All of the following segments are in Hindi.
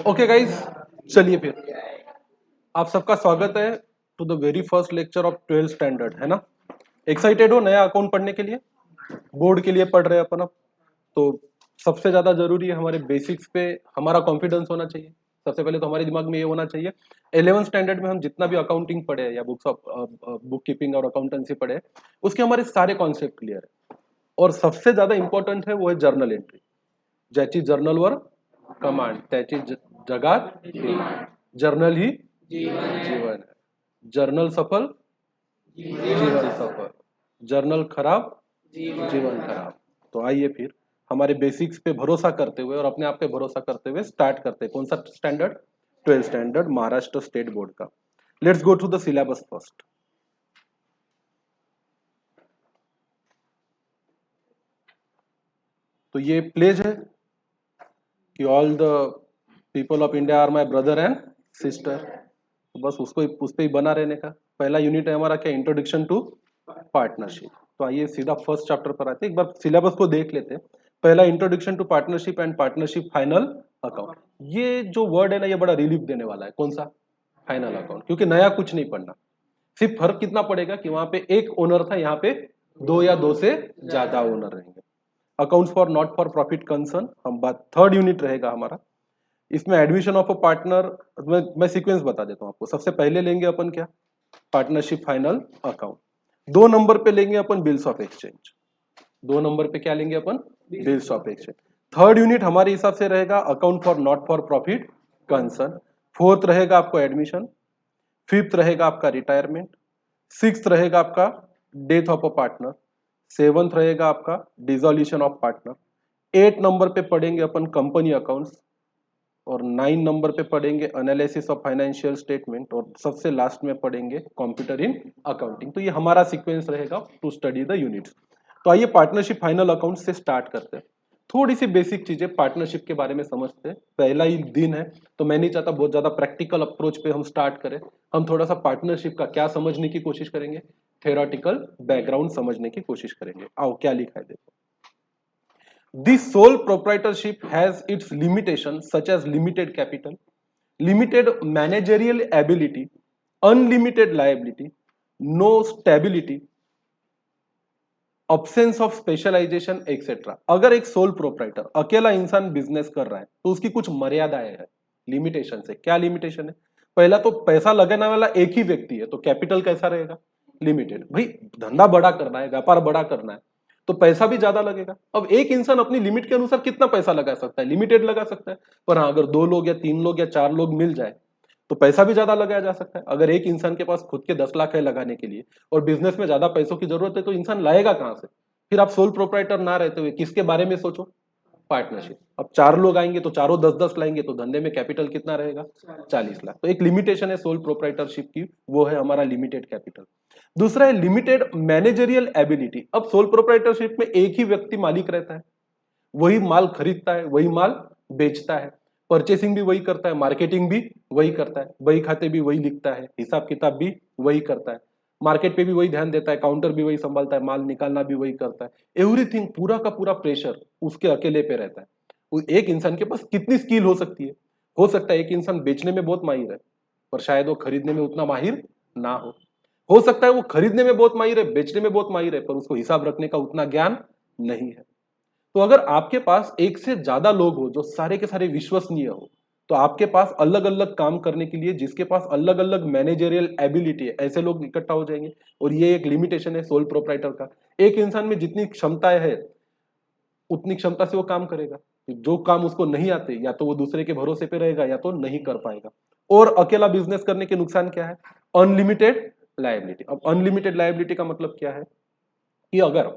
ओके गाइस, चलिए फिर आप सबका स्वागत है to the very first lecture of 12th standard, है ना। एक्साइटेड हो नया अकाउंट पढ़ने के लिए? बोर्ड के लिए पढ़ रहे हैं अपन अब। तो सबसे ज्यादा जरूरी है हमारे बेसिक्स पे हमारा कॉन्फिडेंस होना चाहिए। सबसे पहले तो हमारे दिमाग में ये होना चाहिए 11th स्टैंडर्ड में हम जितना भी अकाउंटिंग पढ़े हैं या बुक्स ऑफ बुक कीपिंग और अकाउंटेंसी पढ़े हैं, उसके हमारे सारे कॉन्सेप्ट क्लियर है। और सबसे ज्यादा इंपॉर्टेंट है वो है जर्नल एंट्री। ज्याची जर्नलवर कमांड त्याची जगात डिमांड। जर्नल ही जीवन है। जर्नल सफल जीवन सफल। जर्नल खराब जीवन खराब। तो आइए फिर हमारे बेसिक्स पे भरोसा करते हुए और अपने आप पे भरोसा करते हुए स्टार्ट करते हैं। कौन सा standard? 12th standard Maharashtra state board का। Let's go to the syllabus first. तो ये प्लेज है कि all the people of India are my brother and sister. तो बस उसको उस पर ही बना रहने का। पहला यूनिट है हमारा क्या? Introduction to partnership. तो आइए सीधा फर्स्ट चैप्टर पर आते हैं। एक बार सिलेबस को देख लेते हैं। पहला introduction to partnership and partnership final account. ये जो वर्ड है ना, ये बड़ा रिलीफ देने वाला है। कौन सा? Final account. क्योंकि नया कुछ नहीं पढ़ना। सिर्फ फर्क कितना पड़ेगा कि वहां पे एक ओनर था, यहाँ पे दो या दो से ज्यादा ओनर रहेंगे। Accounts for not for profit concern हम बात, थर्ड यूनिट रहेगा हमारा। इसमें एडमिशन ऑफ अ पार्टनर मैं सीक्वेंस बता देता हूं आपको। सबसे पहले लेंगे अपन क्या? Partnership final account. 2 नंबर पे लेंगे अपन बिल्स ऑफ एक्सचेंज। 2 नंबर पे क्या लेंगे अपन? Bills of exchange. Third unit हमारे हिसाब से रहेगा account for not for profit concern. Fourth रहेगा आपको एडमिशन। फिफ्थ रहेगा आपका रिटायरमेंट। सिक्स्थ रहेगा आपका death of a partner. Seventh रहेगा आपका डिसोल्यूशन ऑफ पार्टनर। 8 नंबर पे पढ़ेंगे अपन कंपनी अकाउंट्स। और 9 नंबर पे पढ़ेंगे एनालिसिस ऑफ फाइनेंशियल स्टेटमेंट। और सबसे लास्ट में पढ़ेंगे कंप्यूटर इन अकाउंटिंग। तो ये हमारा सीक्वेंस रहेगा टू स्टडी द यूनिट्स। तो आइए पार्टनरशिप फाइनल अकाउंट से स्टार्ट करते हैं। थोड़ी सी बेसिक चीजें पार्टनरशिप के बारे में समझते हैं। पहला ही दिन है तो मैं नहीं चाहता बहुत ज्यादा प्रैक्टिकल अप्रोच पे हम स्टार्ट करें। हम थोड़ा सा पार्टनरशिप का क्या समझने की कोशिश करेंगे, थेरोटिकल बैकग्राउंड समझने की कोशिश करेंगे। आओ क्या लिखा है देखो। The sole proprietorship has its limitations such as limited capital, limited managerial ability, unlimited liability, no stability, absence of specialization etc. अगर एक सोल प्रोप्राइटर अकेला इंसान बिजनेस कर रहा है तो उसकी कुछ मर्यादाएं हैं, लिमिटेशन है। क्या लिमिटेशन है? पहला तो पैसा लगाने वाला एक ही व्यक्ति है तो कैपिटल कैसा रहेगा? लिमिटेड। भाई धंधा बड़ा करना है, व्यापार बड़ा करना है तो पैसा भी ज्यादा लगेगा। अब एक इंसान अपनी लिमिट के अनुसार कितना पैसा लगा सकता है? लिमिटेड लगा सकता है। पर हाँ, अगर 2 लोग या 3 लोग या 4 लोग मिल जाए तो पैसा भी ज्यादा लगाया जा सकता है। अगर एक इंसान के पास खुद के 10 लाख है लगाने के लिए और बिजनेस में ज्यादा पैसों की जरूरत है तो इंसान लाएगा कहां से? फिर आप सोल प्रोप्राइटर ना रहते हुए किसके बारे में सोचो? पार्टनरशिप। अब 4 लोग आएंगे तो चारों 10-10 लाएंगे तो धंधे में कैपिटल कितना रहेगा? 40 लाख। तो एक लिमिटेशन है सोल प्रोप्राइटरशिप की, वो है हमारा लिमिटेड कैपिटल। दूसरा है लिमिटेड मैनेजरियल एबिलिटी। अब सोल प्रोप्राइटरशिप में एक ही व्यक्ति मालिक रहता है, वही माल खरीदता है, वही माल बेचता है, परचेसिंग भी वही करता है, मार्केटिंग भी वही करता है, बही खाते भी वही लिखता है, हिसाब किताब भी वही करता है, मार्केट पे भी वही ध्यान देता है, काउंटर भी वही संभालता है, माल निकालना भी वही करता है। एवरीथिंग, पूरा का पूरा प्रेशर उसके अकेले पे रहता है। एक इंसान के पास कितनी स्किल हो सकती है? हो सकता है एक इंसान बेचने में बहुत माहिर है पर शायद वो खरीदने में उतना माहिर ना हो सकता है वो खरीदने में बहुत माहिर है, बेचने में बहुत माहिर है, पर उसको हिसाब रखने का उतना ज्ञान नहीं है। तो अगर आपके पास एक से ज्यादा लोग हो जो सारे के सारे विश्वसनीय हो तो आपके पास अलग अलग काम करने के लिए जिसके पास अलग अलग मैनेजरियल एबिलिटी है, ऐसे लोग इकट्ठा हो जाएंगे। और ये एक लिमिटेशन है सोल प्रोप्राइटर का। एक इंसान में जितनी क्षमताएं है उतनी क्षमता से वो काम करेगा। जो काम उसको नहीं आते या तो वो दूसरे के भरोसे पे रहेगा या तो नहीं कर पाएगा। और अकेला बिजनेस करने के नुकसान क्या है? Unlimited liability. अब अनलिमिटेड लायबिलिटी का मतलब क्या है कि अगर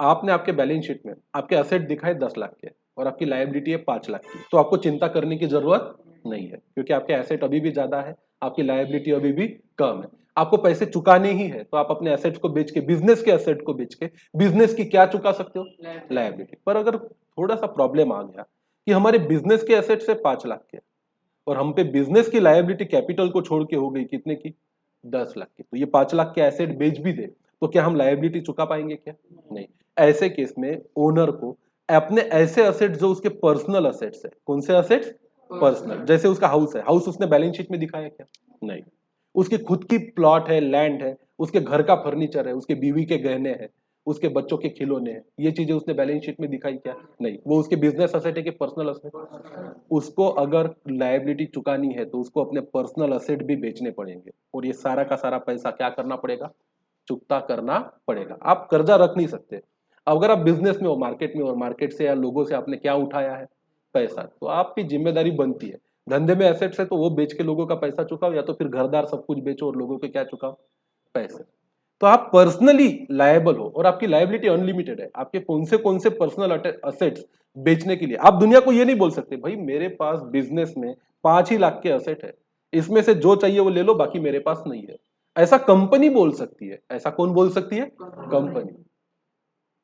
आपने आपके बैलेंस शीट में आपके असेट दिखाए 10 लाख के और आपकी लायबिलिटी है 5 लाख की, तो आपको चिंता करने की जरूरत नहीं है क्योंकि आपके एसेट अभी भी ज्यादा है, आपकी लायबिलिटी अभी भी कम है। आपको पैसे चुकाने ही है तो आप अपने एसेट्स को बेच के, बिजनेस के एसेट को बेच के बिजनेस की क्या चुका सकते हो? लायबिलिटी। पर अगर थोड़ा सा प्रॉब्लम आ गया कि हमारे बिजनेस के एसेट से 5 लाख के और हम पे बिजनेस की लायबिलिटी कैपिटल को छोड़ के हो गई कितने की? 10 लाख की, तो ये 5 लाख के एसेट बेच भी दे तो क्या हम लायबिलिटी चुका पाएंगे? क्या नहीं। ऐसे केस में ओनर को अपने ऐसे असेट्स जो उसके पर्सनल असेट्स है, कौन से असेट्स? पर्सनल। जैसे उसका हाउस है, हाउस उसने बैलेंस शीट में दिखाया क्या? नहीं। उसकी खुद की प्लॉट है, लैंड है, उसके घर का फर्नीचर है, उसके बीवी के गहने हैं, उसके बच्चों के खिलौने हैं, ये चीजें उसने बैलेंस शीट में दिखाई क्या? नहीं। वो उसके बिजनेस असेट है कि पर्सनल असेट? उसको अगर लायबिलिटी चुकानी है तो उसको अपने पर्सनल असेट भी बेचने पड़ेंगे, और ये सारा का सारा पैसा क्या करना पड़ेगा? चुकता करना पड़ेगा। आप कर्जा रख नहीं सकते। अगर आप बिजनेस में हो, मार्केट में हो, और मार्केट से या लोगों से आपने क्या उठाया है? पैसा, तो आपकी जिम्मेदारी बनती है। धंधे में एसेट्स है तो वो बेच के लोगों का पैसा चुकाओ, या तो फिर घरदार सब कुछ बेचो और लोगों के क्या चुकाओ? पैसे। तो आप पर्सनली लायबल हो, और आपकी लायबिलिटी अनलिमिटेड है। आपके कौन से पर्सनल असेट्स बेचने के लिए आप दुनिया को ये नहीं बोल सकते भाई मेरे पास बिजनेस में 5 ही लाख के असेट है, इसमें से जो चाहिए वो ले लो, बाकी मेरे पास नहीं है। ऐसा कंपनी बोल सकती है। ऐसा कौन बोल सकती है? कंपनी।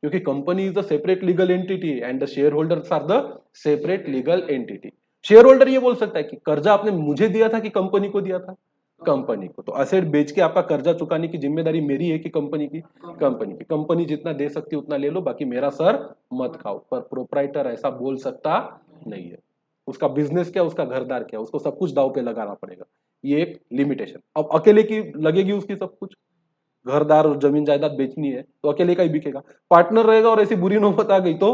क्योंकि company is the separate legal entity and the shareholders are the separate legal entity. Shareholder ये बोल सकता है कि कर्जा आपने मुझे दिया था कि कंपनी को दिया था? कंपनी को। तो असेट बेच के आपका कर्जा चुकाने की जिम्मेदारी मेरी है कि कंपनी की? कंपनी की। कंपनी जितना दे सकती है उतना ले लो, बाकी मेरा सर मत खाओ। पर प्रोप्राइटर ऐसा बोल सकता नहीं है। उसका बिजनेस क्या, उसका घरदार क्या, उसको सब कुछ दाव पे लगाना पड़ेगा। ये एक लिमिटेशन। अब अकेले की लगेगी उसकी सब कुछ, घरदार और जमीन जायदाद बेचनी है तो अकेले का ही बिकेगा। पार्टनर रहेगा और ऐसी बुरी नौबत आ गई तो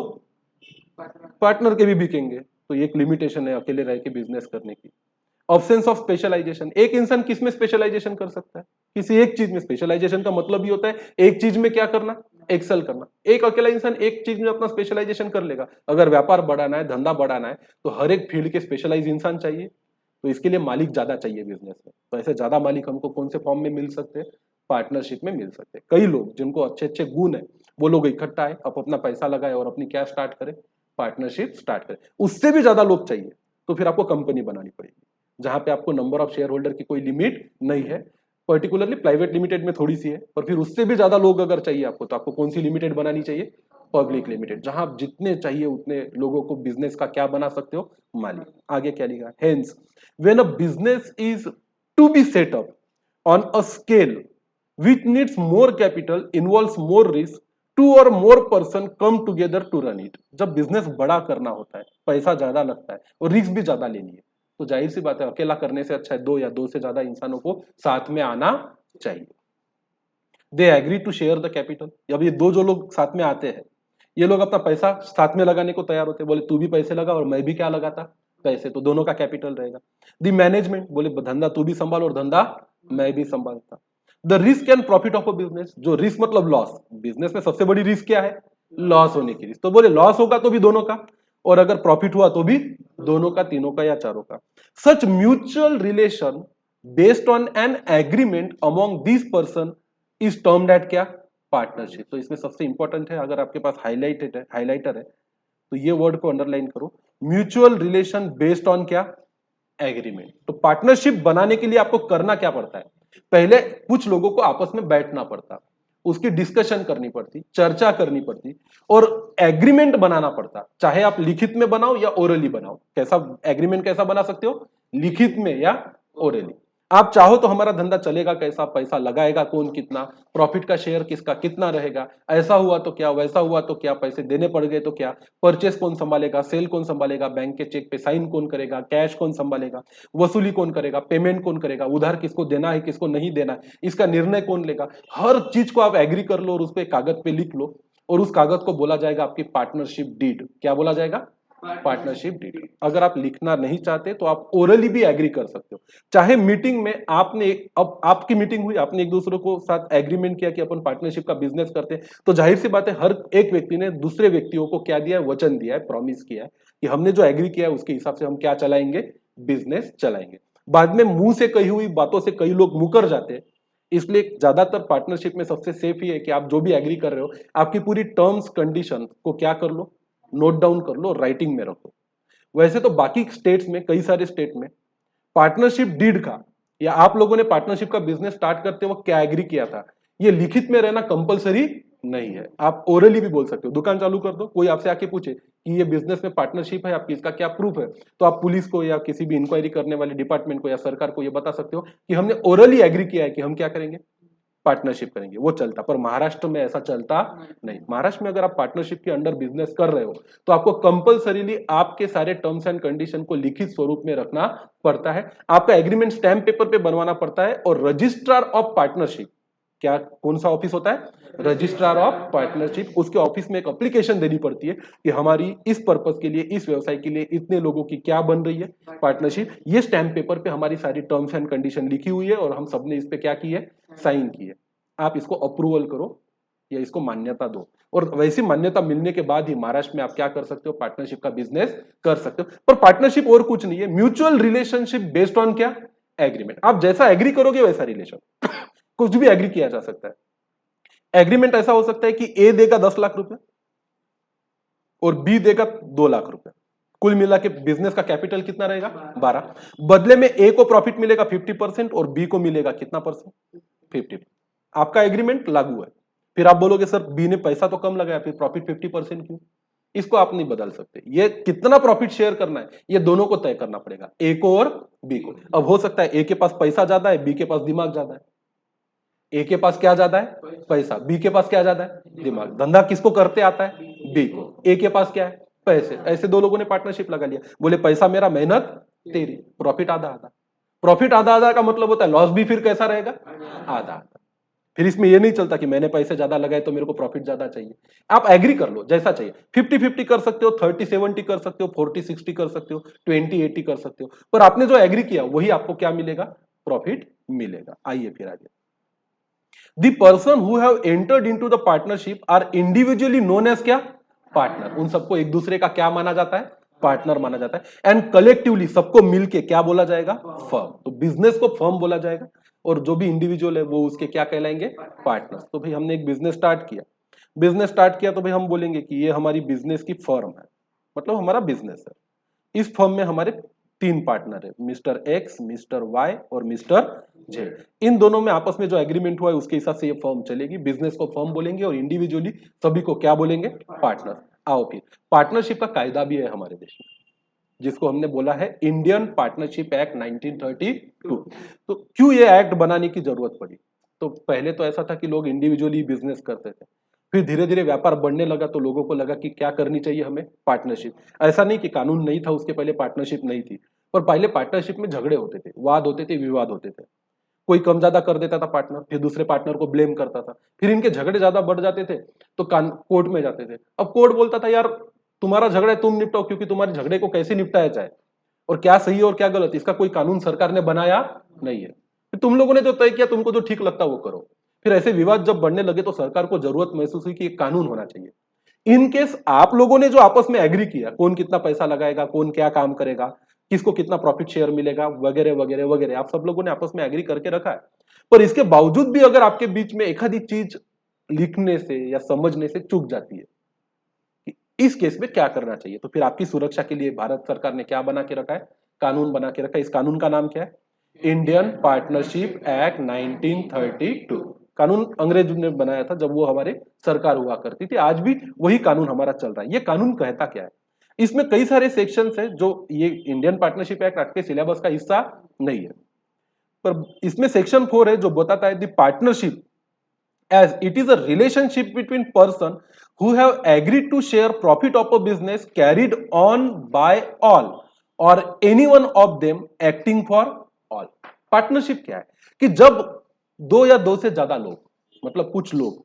पार्टनर के भी बिकेंगे। तो ये एक लिमिटेशन है अकेले रह के बिजनेस करने की। Absence of specialisation. एक इंसान किस में स्पेशलाइजेशन कर सकता है? किसी एक चीज में। स्पेशलाइजेशन का मतलब ही होता है एक चीज में क्या करना? एक्सेल करना। एक अकेला इंसान एक चीज में अपना स्पेशलाइजेशन कर लेगा। अगर व्यापार बढ़ाना है, धंधा बढ़ाना है, तो हर एक फील्ड के स्पेशलाइज इंसान चाहिए। तो इसके लिए मालिक ज्यादा चाहिए बिजनेस में। तो ऐसे ज्यादा मालिक हमको कौन से फॉर्म में मिल सकते हैं? पार्टनरशिप में मिल सकते हैं। कई लोग जिनको अच्छे अच्छे गुण है, वो लोग इकट्ठा है, अब अपना पैसा लगाए और अपनी क्या स्टार्ट करे? पार्टनरशिप स्टार्ट करे। उससे भी ज्यादा लोग चाहिए तो फिर आपको कंपनी बनानी पड़ेगी, जहां पे आपको नंबर ऑफ शेयर होल्डर की कोई लिमिट नहीं है। पर्टिकुलरली प्राइवेट लिमिटेड में थोड़ी सी है, और फिर उससे भी ज्यादा लोग अगर चाहिए आपको, तो आपको कौन सी लिमिटेड बनानी चाहिए? पब्लिक लिमिटेड, जहां आप जितने चाहिए उतने लोगों को बिजनेस का क्या बना सकते हो? मालिक। आगे क्या लिखा? Hence when a business is to be set up on a scale which needs more capital, involves more risk, two or more person come together to run it। जब बिजनेस बड़ा करना होता है, पैसा ज्यादा लगता है और रिस्क भी ज्यादा लेनी है, तो जाहिर सी बात है अकेला करने से अच्छा है दो या दो से ज्यादा इंसानों को साथ में आना चाहिए। They agree to share the capital. अब ये दो जो लोग साथ में आते हैं, ये लोग अपना पैसा साथ में लगाने को तैयार होते हैं। बोले तू भी पैसे लगा और मैं भी क्या लगाता? पैसे। तो दोनों का कैपिटल रहेगा। द मैनेजमेंट, बोले धंधा तू भी संभाल और धंधा मैं भी संभालता। The risk and profit of a business. जो रिस्क मतलब लॉस। बिजनेस में सबसे बड़ी रिस्क क्या है? लॉस होने की रिस्क। तो बोले लॉस होगा तो भी दोनों का, और अगर प्रॉफिट हुआ तो भी दोनों का, तीनों का या चारों का। Such mutual relation based on an agreement among this person is termed at क्या? पार्टनरशिप। तो इसमें सबसे इंपॉर्टेंट है, अगर आपके पास हाईलाइटर है तो ये वर्ड को अंडरलाइन करो। म्यूचुअल रिलेशन बेस्ड ऑन क्या? एग्रीमेंट। तो पार्टनरशिप बनाने के लिए आपको करना क्या पड़ता है? पहले कुछ लोगों को आपस में बैठना पड़ता, उसकी डिस्कशन करनी पड़ती, चर्चा करनी पड़ती, और एग्रीमेंट बनाना पड़ता। चाहे आप लिखित में बनाओ या ओरली बनाओ। कैसा एग्रीमेंट कैसा बना सकते हो? लिखित में या ओरली। आप चाहो तो हमारा धंधा चलेगा कैसा, पैसा लगाएगा कौन, कितना प्रॉफिट का शेयर किसका कितना रहेगा, ऐसा हुआ तो क्या, वैसा हुआ तो क्या, पैसे देने पड़ गए तो क्या, परचेस कौन संभालेगा, सेल कौन संभालेगा, बैंक के चेक पे साइन कौन करेगा, कैश कौन संभालेगा, वसूली कौन करेगा, पेमेंट कौन करेगा, उधार किसको देना है किसको नहीं देना है, इसका निर्णय कौन लेगा। हर चीज को आप एग्री कर लो और उस पर कागज पे लिख लो, और उस कागज को बोला जाएगा आपकी पार्टनरशिप डीड। क्या बोला जाएगा? Partnership deed. अगर आप लिखना नहीं चाहते तो आप ओरली भी एग्री कर सकते हो। चाहे मीटिंग में आपने, अब आपकी मीटिंग हुई, आपने एक दूसरे को साथ एग्रीमेंट किया कि अपन पार्टनरशिप का बिजनेस करते हैं, तो जाहिर सी बात है हर एक व्यक्ति ने दूसरे व्यक्तियों को क्या दिया है? वचन दिया है, प्रॉमिस किया है कि हमने जो एग्री किया है उसके हिसाब से हम क्या चलाएंगे? बिजनेस चलाएंगे। बाद में मुंह से कही हुई बातों से कई लोग मुकर जाते हैं। इसलिए ज्यादातर पार्टनरशिप में सबसे सेफ ही है कि आप जो भी एग्री कर रहे हो, आपकी पूरी टर्म्स कंडीशन को क्या कर लो? नोट डाउन कर लो, राइटिंग में रखो। वैसे तो बाकी स्टेट्स में, कई सारे स्टेट में पार्टनरशिप डीड का, या आप लोगों ने पार्टनरशिप का बिजनेस स्टार्ट करते वक्त क्या एग्री किया था, ये लिखित में रहना कंपलसरी नहीं है। आप ओरली भी बोल सकते हो। दुकान चालू कर दो, कोई आपसे आके पूछे कि ये बिजनेस में पार्टनरशिप है आपकी, इसका क्या प्रूफ है, तो आप पुलिस को या किसी भी इंक्वायरी करने वाले डिपार्टमेंट को या सरकार को ये बता सकते हो कि हमने ओरली एग्री किया है कि हम क्या करेंगे? पार्टनरशिप करेंगे, वो चलता। पर महाराष्ट्र में ऐसा चलता नहीं। महाराष्ट्र में अगर आप पार्टनरशिप के अंडर बिजनेस कर रहे हो तो आपको कंपलसरीली आपके सारे टर्म्स एंड कंडीशन को लिखित स्वरूप में रखना पड़ता है, आपका एग्रीमेंट स्टैम्प पेपर पे बनवाना पड़ता है। और रजिस्ट्रार ऑफ पार्टनरशिप, क्या कौन सा ऑफिस होता है? Registrar of partnership. उसके ऑफिस में एक एप्लीकेशन देनी पड़ती है कि हमारी इस पर्पस के लिए, इस व्यवसाय के लिए इतने लोगों की क्या बन रही है पार्टनरशिप। ये स्टैम्प पेपर पे हमारी सारी टर्म्स एंड कंडीशन लिखी हुई है और हम सबने इस पे क्या की है? साइन की है। आप इसको अप्रूवल करो या इसको मान्यता दो, और वैसी मान्यता मिलने के बाद ही महाराष्ट्र में आप क्या कर सकते हो? पार्टनरशिप का बिजनेस कर सकते हो। पर पार्टनरशिप और कुछ नहीं है, म्यूचुअल रिलेशनशिप बेस्ड ऑन क्या? एग्रीमेंट। आप जैसा एग्री करोगे वैसा रिलेशन कुछ भी एग्री किया जा सकता है। एग्रीमेंट ऐसा हो सकता है कि ए देगा 10 लाख रुपए और बी देगा 2 लाख रुपए, कुल मिला के बिजनेस का कैपिटल कितना रहेगा? 12। बदले में ए को प्रॉफिट मिलेगा 50% और बी को मिलेगा कितना परसेंट? 50। आपका एग्रीमेंट लागू है। फिर आप बोलोगे सर बी ने पैसा तो कम लगाया, फिर प्रॉफिट 50% क्यों? इसको आप नहीं बदल सकते। ये कितना प्रॉफिट शेयर करना है ये दोनों को तय करना पड़ेगा, ए को और बी को। अब हो सकता है ए के पास पैसा ज्यादा है, बी के पास दिमाग ज्यादा है। ए के पास क्या ज्यादा है? पैसा। बी के पास क्या ज्यादा है? दिमाग। धंधा किसको करते आता है? बी को। ए के पास क्या है? पैसे। ऐसे दो लोगों ने पार्टनरशिप लगा लिया, बोले पैसा मेरा, मेहनत तेरी, प्रॉफिट आधा आधा। प्रॉफिट आधा आधा का मतलब होता है लॉस भी फिर कैसा रहेगा? आधा आधा। फिर इसमें ये नहीं चलता कि मैंने पैसे ज्यादा लगाए तो मेरे को प्रॉफिट ज्यादा चाहिए। आप एग्री कर लो जैसा चाहिए, 50-50 कर सकते हो, 30-70 कर सकते हो, 40-60 कर सकते हो, 20-80 कर सकते हो, पर आपने जो एग्री किया वही आपको क्या मिलेगा? प्रॉफिट मिलेगा। आइए फिर आगे। The person who have entered into the partnership are individually known as क्या? पार्टनर। उन सबको एक दूसरे का क्या माना जाता है? पार्टनर माना जाता है। एंड कलेक्टिवली सबको मिलके क्या बोला जाएगा? फर्म। तो बिजनेस को फर्म बोला जाएगा और जो भी इंडिविजुअल है वो उसके क्या कहलाएंगे? पार्टनर्स। तो भाई हमने एक बिजनेस स्टार्ट किया, तो भाई हम बोलेंगे कि ये हमारी बिजनेस की फर्म है, मतलब हमारा बिजनेस है। इस फर्म में हमारे 3 पार्टनर है, मिस्टर एक्स, मिस्टर वाई और मिस्टर जेड। इन दोनों में आपस में जो एग्रीमेंट हुआ है उसके हिसाब से ये फर्म चलेगी। बिजनेस को फर्म बोलेंगे और इंडिविजुअली सभी को क्या बोलेंगे? पार्टनर। आओ फिर पार्टनरशिप का कायदा भी है हमारे देश में, जिसको हमने बोला है इंडियन पार्टनरशिप एक्ट 1932। तो क्यों ये एक्ट बनाने की जरूरत पड़ी? तो पहले तो ऐसा था कि लोग इंडिविजुअली बिजनेस करते थे, फिर धीरे धीरे व्यापार बढ़ने लगा तो लोगों को लगा कि क्या करनी चाहिए हमें? पार्टनरशिप। ऐसा नहीं कि कानून नहीं था उसके पहले पार्टनरशिप नहीं थी, पर पहले पार्टनरशिप में झगड़े होते थे, वाद होते थे, विवाद होते थे। कोई कम ज्यादा कर देता था पार्टनर, फिर दूसरे पार्टनर को ब्लेम करता था, फिर इनके झगड़े ज्यादा बढ़ जाते थे तो कोर्ट में जाते थे। अब कोर्ट बोलता था यार तुम्हारा झगड़ा है तुम निपटाओ, क्योंकि तुम्हारे झगड़े को कैसे निपटाया जाए और क्या सही है और क्या गलत, इसका कोई कानून सरकार ने बनाया नहीं है। फिर तुम लोगों ने जो तय किया तुमको जो ठीक लगता वो करो। फिर ऐसे विवाद जब बढ़ने लगे तो सरकार को जरूरत महसूस हुई कि एक कानून होना चाहिए। इन केस आप लोगों ने जो आपस में एग्री किया, कौन कितना पैसा लगाएगा, कौन क्या काम करेगा, किसको कितना प्रॉफिट शेयर मिलेगा, वगैरह वगैरह वगैरह, आप सब लोगों ने आपस में एग्री करके रखा है। पर इसके बावजूद भी अगर आपके बीच में एक आधी चीज लिखने से या समझने से चूक जाती है, इस केस में क्या करना चाहिए, तो फिर आपकी सुरक्षा के लिए भारत सरकार ने क्या बना के रखा है? कानून बना के रखा है। इस कानून का नाम क्या है? Indian partnership act 1932। कानून अंग्रेज ने बनाया था जब वो हमारे सरकार हुआ करती थी, आज भी वही कानून हमारा चल रहा है। ये कानून कहता क्या है? इसमें कई सारे सेक्शंस है जो ये इंडियन पार्टनरशिप एक्ट आपके सिलेबस का हिस्सा नहीं है, पर इसमें सेक्शन 4 है जो बताता है the partnership as it is a relationship between person who have agreed to share profit of a business carried on by all or any one of them acting for all। Partnership क्या है कि जब दो या दो से ज्यादा लोग, मतलब कुछ लोग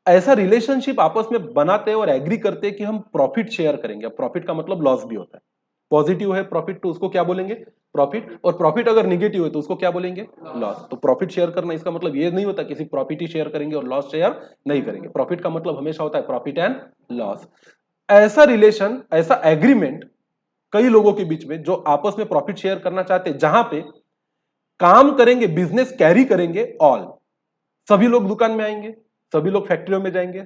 ऐसा रिलेशनशिप आपस में बनाते हैं और एग्री करते हैं कि हम प्रॉफिट शेयर करेंगे। प्रॉफिट का मतलब लॉस भी होता है। पॉजिटिव है प्रॉफिट तो उसको क्या बोलेंगे? प्रॉफिट। और प्रॉफिट अगर निगेटिव है तो उसको क्या बोलेंगे? लॉस। तो प्रॉफिट शेयर करना इसका मतलब ये नहीं होता कि सिर्फ प्रॉफिट ही शेयर करेंगे और लॉस शेयर नहीं करेंगे। प्रॉफिट का मतलब हमेशा होता है प्रॉफिट एंड लॉस। ऐसा रिलेशन, ऐसा एग्रीमेंट कई लोगों के बीच में जो आपस में प्रॉफिट शेयर करना चाहते हैं, जहां पे काम करेंगे, बिजनेस कैरी करेंगे ऑल, सभी लोग दुकान में आएंगे, सभी लोग फैक्ट्रियों में जाएंगे,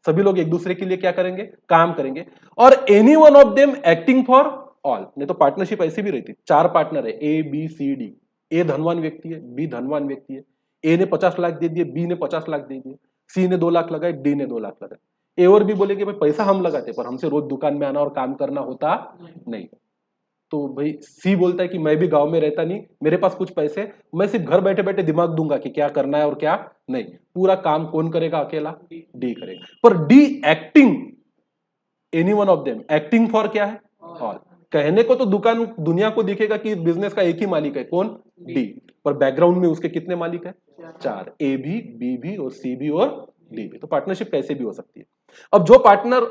सभी लोग एक दूसरे के लिए क्या करेंगे? काम करेंगे। और any one of them acting for all. नहीं तो पार्टनरशिप ऐसी भी रहती, 4 पार्टनर है ए बी सी डी। ए धनवान व्यक्ति है, बी धनवान व्यक्ति है। ए ने 50 लाख दे दिए, बी ने 50 लाख दे दिए, सी ने 2 लाख लगाए, डी ने 2 लाख लगाए। ए और बी बोलेंगे भाई पैसा हम लगाते पर हमसे रोज दुकान में आना और काम करना होता नहीं। तो भाई सी बोलता है कि मैं भी गांव में रहता नहीं, मेरे पास कुछ पैसे, मैं सिर्फ घर बैठे बैठे दिमाग दूंगा कि क्या करना है और क्या नहीं, पूरा काम कौन करेगा? अकेला डी करेगा। पर D acting any one of them, acting for क्या है? ऑल। कहने को तो दुकान दुनिया को दिखेगा कि बिजनेस का एक ही मालिक है, कौन? डी। पर बैकग्राउंड में उसके कितने मालिक है? चार, ए भी, बी भी और सी भी और डी भी। तो पार्टनरशिप कैसे भी हो सकती है। अब जो partner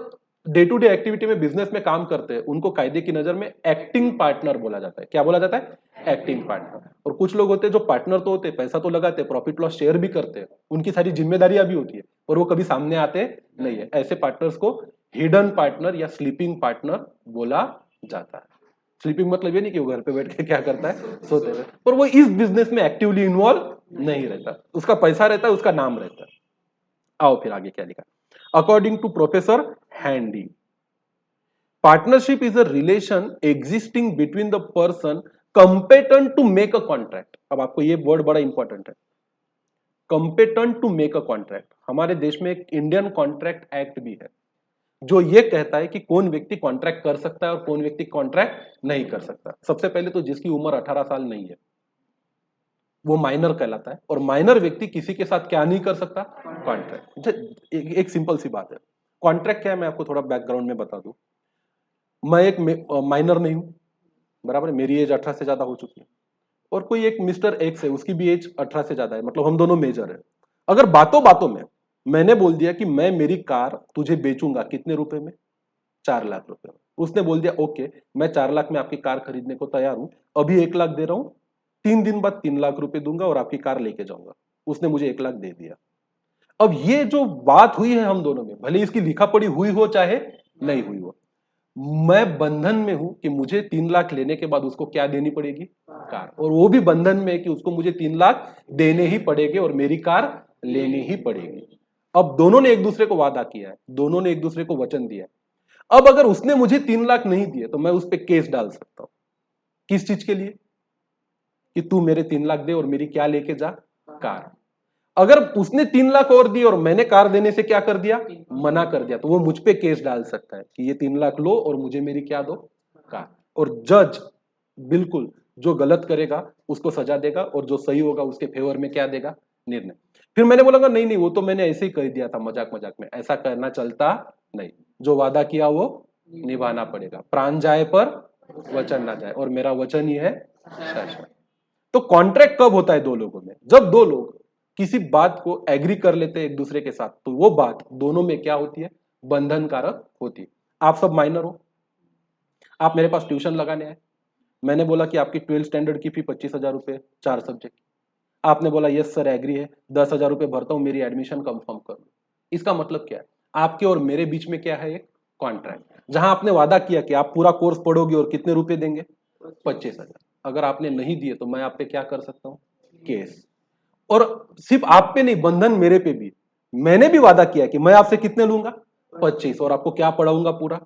day to day activity में बिजनेस में काम करते हैं उनको कायदे की नजर में एक्टिंग पार्टनर बोला जाता है। क्या बोला जाता है? Acting partner. और कुछ लोग होते हैं जो पार्टनर तो होते हैं, पैसा तो लगाते हैं, प्रॉफिट लॉस शेयर भी करते हैं, उनकी सारी जिम्मेदारियां भी होती है, पर वो कभी सामने आते नहीं है। ऐसे पार्टनर्स को हिडन पार्टनर या स्लीपिंग पार्टनर बोला जाता है। स्लीपिंग मतलब ये नहीं कि वो घर पे बैठ के क्या करता है, सोते रहता है, पर वो इस बिजनेस में एक्टिवली इन्वॉल्व नहीं रहता, उसका पैसा रहता है, उसका नाम रहता है। आओ फिर आगे क्या लिखा। According to professor Handy, partnership is a relation existing between the person competent to make a contract. अब आपको ये वर्ड बड़ा इंपॉर्टेंट है, competent to make a contract. हमारे देश में एक इंडियन कॉन्ट्रैक्ट एक्ट भी है जो ये कहता है कि कौन व्यक्ति कॉन्ट्रैक्ट कर सकता है और कौन व्यक्ति कॉन्ट्रैक्ट नहीं कर सकता। सबसे पहले तो जिसकी उम्र 18 साल नहीं है वो माइनर कहलाता है, और माइनर व्यक्ति किसी के साथ क्या नहीं कर सकता? कॉन्ट्रैक्ट। एक सिंपल सी बात है। कॉन्ट्रैक्ट क्या है मैं आपको थोड़ा बैकग्राउंड में बता दूं। मैं एक माइनर नहीं हूं, बराबर है, मेरी एज 18 से ज्यादा हो चुकी है, और कोई एक मिस्टर एक्स है उसकी भी एज 18 से ज्यादा है, मतलब हम दोनों मेजर है। अगर बातों बातों में मैंने बोल दिया कि मैं मेरी कार तुझे बेचूंगा कितने रुपए में? 4 लाख रुपए में। उसने बोल दिया ओके, मैं 4 लाख में आपकी कार खरीदने को तैयार हूं, अभी 1 लाख दे रहा हूं, 3 दिन बाद 3 लाख रुपए दूंगा और आपकी कार लेके जाऊंगा। उसने मुझे 1 लाख दे दिया। अब ये जो बात हुई है हम दोनों में, भले इसकी लिखा पढ़ी हुई हो चाहे नहीं हुई हो, मैं बंधन में हूं कि मुझे 3 लाख लेने के बाद उसको क्या देनी पड़ेगी? कार। और वो भी बंधन में है कि उसको मुझे 3 लाख देने ही पड़ेंगे और मेरी कार लेनी ही पड़ेगी। अब दोनों ने एक दूसरे को वादा किया है, दोनों ने एक दूसरे को वचन दिया है। अब अगर उसने मुझे 3 लाख नहीं दिए तो मैं उस पर केस डाल सकता हूं। किस चीज के लिए? कि तू मेरे 3 लाख दे और मेरी क्या लेके जा? कार। अगर उसने 3 लाख और दिए और मैंने कार देने से क्या कर दिया? मना कर दिया, तो वो मुझ पे केस डाल सकता है कि ये 3 लाख लो और मुझे मेरी क्या दो? कार। और जज बिल्कुल जो गलत करेगा उसको सजा देगा और जो सही होगा उसके फेवर में क्या देगा? निर्णय। फिर मैंने बोला नहीं नहीं, वो तो मैंने ऐसे ही कह दिया था मजाक मजाक में, ऐसा करना चलता नहीं, जो वादा किया वो निभाना पड़ेगा। प्राण जाए पर वचन ना जाए, और मेरा वचन ही है शासन। तो कॉन्ट्रैक्ट कब होता है दो लोगों में? जब दो लोग किसी बात को एग्री कर लेते हैं एक दूसरे के साथ, तो वो बात दोनों में क्या होती है? बंधनकारक होती है। आप सब माइनर हो, आप मेरे पास ट्यूशन लगाने आए, मैंने बोला कि आपकी 12th स्टैंडर्ड की फी 25,000 रुपए, 4 सब्जेक्ट। आपने बोला यस सर एग्री है, 10,000 रुपए भरता हूं, मेरी एडमिशन कंफर्म कर लो। इसका मतलब क्या है? आपके और मेरे बीच में क्या है? एक कॉन्ट्रैक्ट, जहां आपने वादा किया कि आप पूरा कोर्स पढ़ोगे और कितने रुपए देंगे? 25,000। अगर आपने नहीं दिए तो मैं आप पे क्या कर सकता हूं? केस। और सिर्फ आप पे नहीं, बंधन मेरे पे भी। मैंने भी वादा किया कि मैं आपसे कितने लूंगा? 25, और आपको क्या पढ़ाऊंगा? पूरा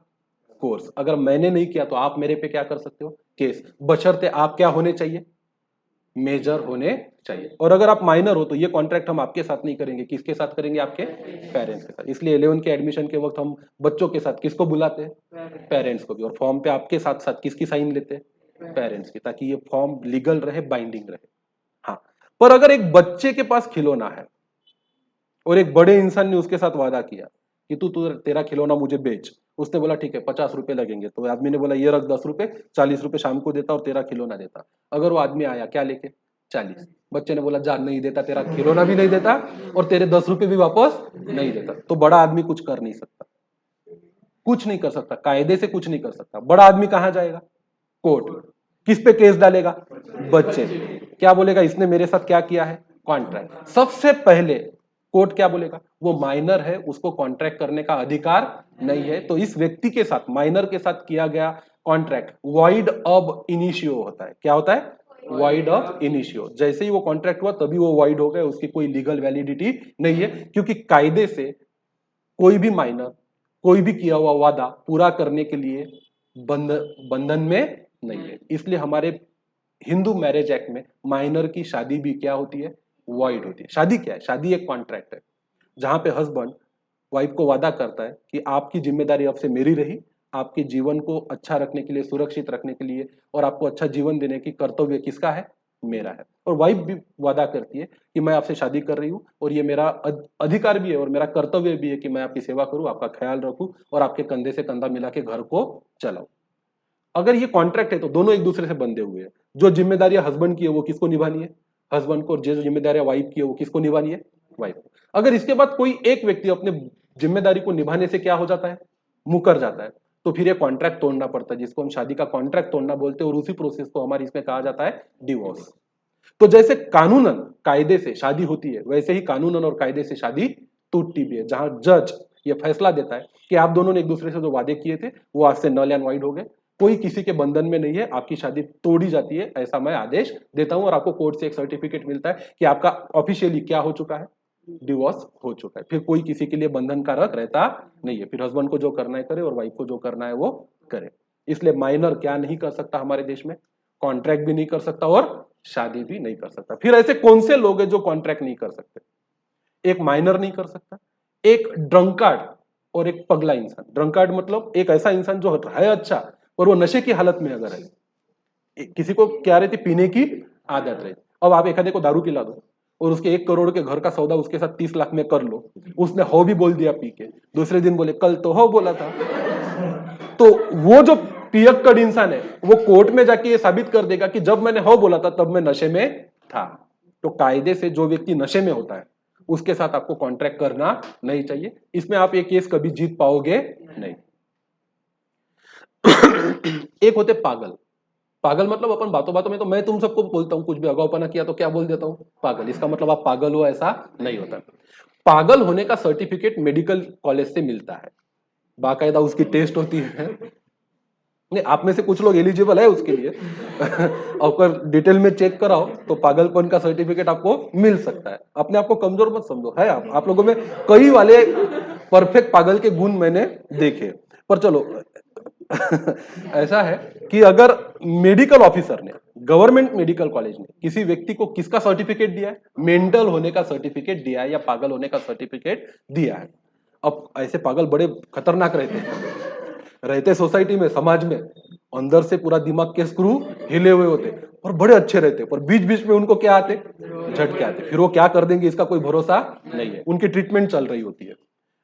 कोर्स। अगर मैंने नहीं किया तो आप मेरे पे क्या कर सकते हो? केस। बशर्ते आप क्या होने चाहिए? मेजर होने चाहिए। और अगर आप माइनर हो तो ये कॉन्ट्रैक्ट हम आपके साथ नहीं करेंगे, किसके साथ करेंगे? आपके पेरेंट्स के साथ। इसलिए 11 के एडमिशन के वक्त हम बच्चों के साथ किसको बुलाते हैं? पेरेंट्स को भी। और फॉर्म पे आपके साथ साथ किसकी साइन लेते हैं? पेरेंट्स की, ताकि ये फॉर्म लीगल रहे, बाइंडिंग रहे। हाँ, पर अगर एक बच्चे के पास खिलौना है और एक बड़े इंसान ने उसके साथ वादा किया कि तू तू तेरा खिलौना मुझे बेच, उसने बोला ठीक है 50 रुपए लगेंगे, तो आदमी ने बोला ये रख 10 रुपए, 40 रुपए शाम को देता और तेरा खिलौना देता। अगर वो आदमी आया क्या लेके? 40। बच्चे ने बोला जा नहीं देता, तेरा खिलौना भी नहीं देता और तेरे 10 रुपए भी वापस नहीं देता, तो बड़ा आदमी कुछ कर नहीं सकता, कुछ नहीं कर सकता, कायदे से कुछ नहीं कर सकता। बड़ा आदमी कहां जाएगा? कोर्ट। किस पे केस डालेगा? बच्चे। क्या बोलेगा? इसने मेरे साथ क्या किया है? कॉन्ट्रैक्ट। सबसे पहले कोर्ट क्या बोलेगा? वो माइनर है, उसको कॉन्ट्रैक्ट करने का अधिकार नहीं है, तो इस व्यक्ति के साथ, माइनर के साथ किया गया कॉन्ट्रैक्ट वॉइड अब इनिशियो होता है। क्या होता है? Void of initio. जैसे ही वो कॉन्ट्रैक्ट हुआ तभी वो वॉइड हो गया, उसकी कोई लीगल वैलिडिटी नहीं है, क्योंकि कायदे से कोई भी माइनर कोई भी किया हुआ वादा पूरा करने के लिए बंधन में नहीं है। इसलिए हमारे हिंदू मैरिज एक्ट में माइनर की शादी भी क्या होती है? वॉइड होती है। शादी क्या है? शादी एक कॉन्ट्रैक्ट है जहां पे हस्बैंड वाइफ को वादा करता है कि आपकी जिम्मेदारी अब से मेरी रही, आपके जीवन को अच्छा रखने के लिए, सुरक्षित रखने के लिए और आपको अच्छा जीवन देने की कर्तव्य किसका है? मेरा है। और वाइफ भी वादा करती है कि मैं आपसे शादी कर रही हूं और ये मेरा अधिकार भी है और मेरा कर्तव्य भी है कि मैं आपकी सेवा करूं, आपका ख्याल रखूं और आपके कंधे से कंधा मिला के घर को चलाऊं। अगर ये कॉन्ट्रैक्ट है तो दोनों एक दूसरे से बंधे हुए हैं। जो जिम्मेदारियां हस्बैंड की है वो किसको निभानी है? हस्बैंड को। जो जिम्मेदारियां वाइफ की है वो किसको निभानी है? वाइफ को। अगर इसके बाद कोई एक व्यक्ति अपने जिम्मेदारी को निभाने से क्या हो जाता है? मुकर जाता है, तो फिर ये कॉन्ट्रैक्ट तोड़ना पड़ता है, जिसको हम शादी का कॉन्ट्रैक्ट तोड़ना बोलते हैं और उसी प्रोसेस को हमारे इसमें कहा जाता है डिवोर्स। तो जैसे कानूनन कायदे से शादी होती है, वैसे ही कानूनन और कायदे से शादी टूटती भी है, जहां जज ये फैसला देता है कि आप दोनों ने एक दूसरे से जो वादे किए थे वो आज से नल एंड वाइड हो गए, कोई किसी के बंधन में नहीं है, आपकी शादी तोड़ी जाती है, ऐसा मैं आदेश देता हूं और आपको कोर्ट से एक सर्टिफिकेट मिलता है कि आपका ऑफिशियली क्या हो चुका है? डिवोर्स हो चुका है। फिर कोई किसी के लिए बंधन कारक रहता नहीं है, फिर हस्बैंड को जो करना है करे और वाइफ को जो करना है वो करे। इसलिए माइनर क्या नहीं कर सकता हमारे देश में? कॉन्ट्रैक्ट भी नहीं कर सकता और शादी भी नहीं कर सकता। फिर ऐसे कौन से लोग हैं जो कॉन्ट्रैक्ट नहीं कर सकते? एक माइनर नहीं कर सकता, एक ड्रंकार्ड और एक पगला इंसान। ड्रंकार्ड मतलब एक ऐसा इंसान जो है अच्छा और वो नशे की हालत में अगर है, किसी को क्या रहती? पीने की आदत रहती। अब आप एखादे को दारू पिला दो और उसके 1 करोड़ के घर का सौदा उसके साथ 30 लाख में कर लो, उसने हो भी बोल दिया पी के, दूसरे दिन बोले कल तो हो बोला था, तो वो जो पियक्कड़ इंसान है वो कोर्ट में जाके ये साबित कर देगा कि जब मैंने हो बोला था तब मैं नशे में था। तो कायदे से जो व्यक्ति नशे में होता है उसके साथ आपको कॉन्ट्रैक्ट करना नहीं चाहिए। इसमें आप ये केस कभी जीत पाओगे नहीं। एक होते पागल। पागल मतलब अपन बातों बातों में तो मैं तुम सबको बोलता हूं, कुछ भी अगाऊपना किया तो क्या बोल देता हूं? पागल। इसका मतलब आप पागल हो, ऐसा नहीं होता। पागल होने का सर्टिफिकेट मेडिकल कॉलेज से मिलता है, बाकायदा उसकी टेस्ट होती है। नहीं, आप में से कुछ लोग एलिजिबल है उसके लिए और डिटेल में चेक कराओ तो पागलपन का सर्टिफिकेट आपको मिल सकता है। अपने आप को कमजोर मत समझो, है आप लोगों में कई वाले परफेक्ट पागल के गुण मैंने देखे। पर चलो ऐसा है कि अगर मेडिकल ऑफिसर ने, गवर्नमेंट मेडिकल कॉलेज ने किसी व्यक्ति को किसका सर्टिफिकेट दिया है? मेंटल होने का सर्टिफिकेट दिया है या पागल होने का सर्टिफिकेट दिया है। अब ऐसे पागल बड़े खतरनाक रहते सोसाइटी में, समाज में, अंदर से पूरा दिमाग के स्क्रू हिले हुए होते और बड़े अच्छे रहते, पर बीच बीच में उनको क्या आते? झटके आते। फिर वो क्या कर देंगे इसका कोई भरोसा नहीं है, उनकी ट्रीटमेंट चल रही होती है।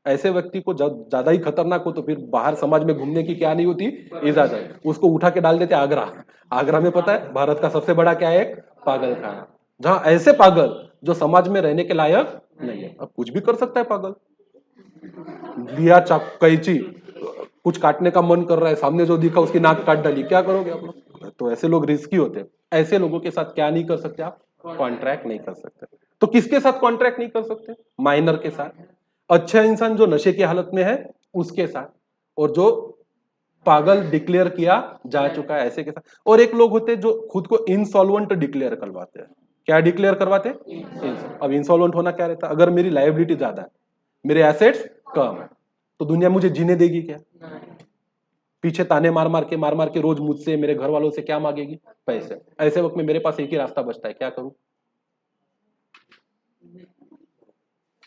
ऐसे व्यक्ति को जब ज्यादा ही खतरनाक हो तो फिर बाहर समाज में घूमने की क्या नहीं होती? इजाजत। उसको उठा के डाल देते आगरा। आगरा में पता है भारत का सबसे बड़ा क्या है? एक पागल खाना, जहां ऐसे पागल जो समाज में रहने के लायक नहीं है। अब कुछ भी कर सकता है पागल। लिया कैंची, कुछ काटने का मन कर रहा है, सामने जो दिखा उसकी नाक काट डाली, क्या करोगे आप लोग? तो ऐसे लोग रिस्की होते हैं। ऐसे लोगों के साथ क्या नहीं कर सकते आप? कॉन्ट्रैक्ट नहीं कर सकते। तो किसके साथ कॉन्ट्रैक्ट नहीं कर सकते? माइनर के साथ। अच्छा इंसान जो नशे की हालत में है उसके साथ, और जो पागल डिक्लेयर किया जा चुका है ऐसे के साथ। और एक लोग होते हैं जो खुद को इंसॉल्वेंट डिक्लेयर करवाते हैं। क्या डिक्लेयर करवाते हैं? अब इंसॉल्वेंट होना क्या रहता है? अगर मेरी लायबिलिटी ज्यादा है, मेरे एसेट्स कम है, तो दुनिया मुझे जीने देगी क्या? पीछे ताने मार मार के रोज मुझसे, मेरे घर वालों से क्या मांगेगी? पैसे। ऐसे वक्त में मेरे पास एक ही रास्ता बचता है, क्या करूं?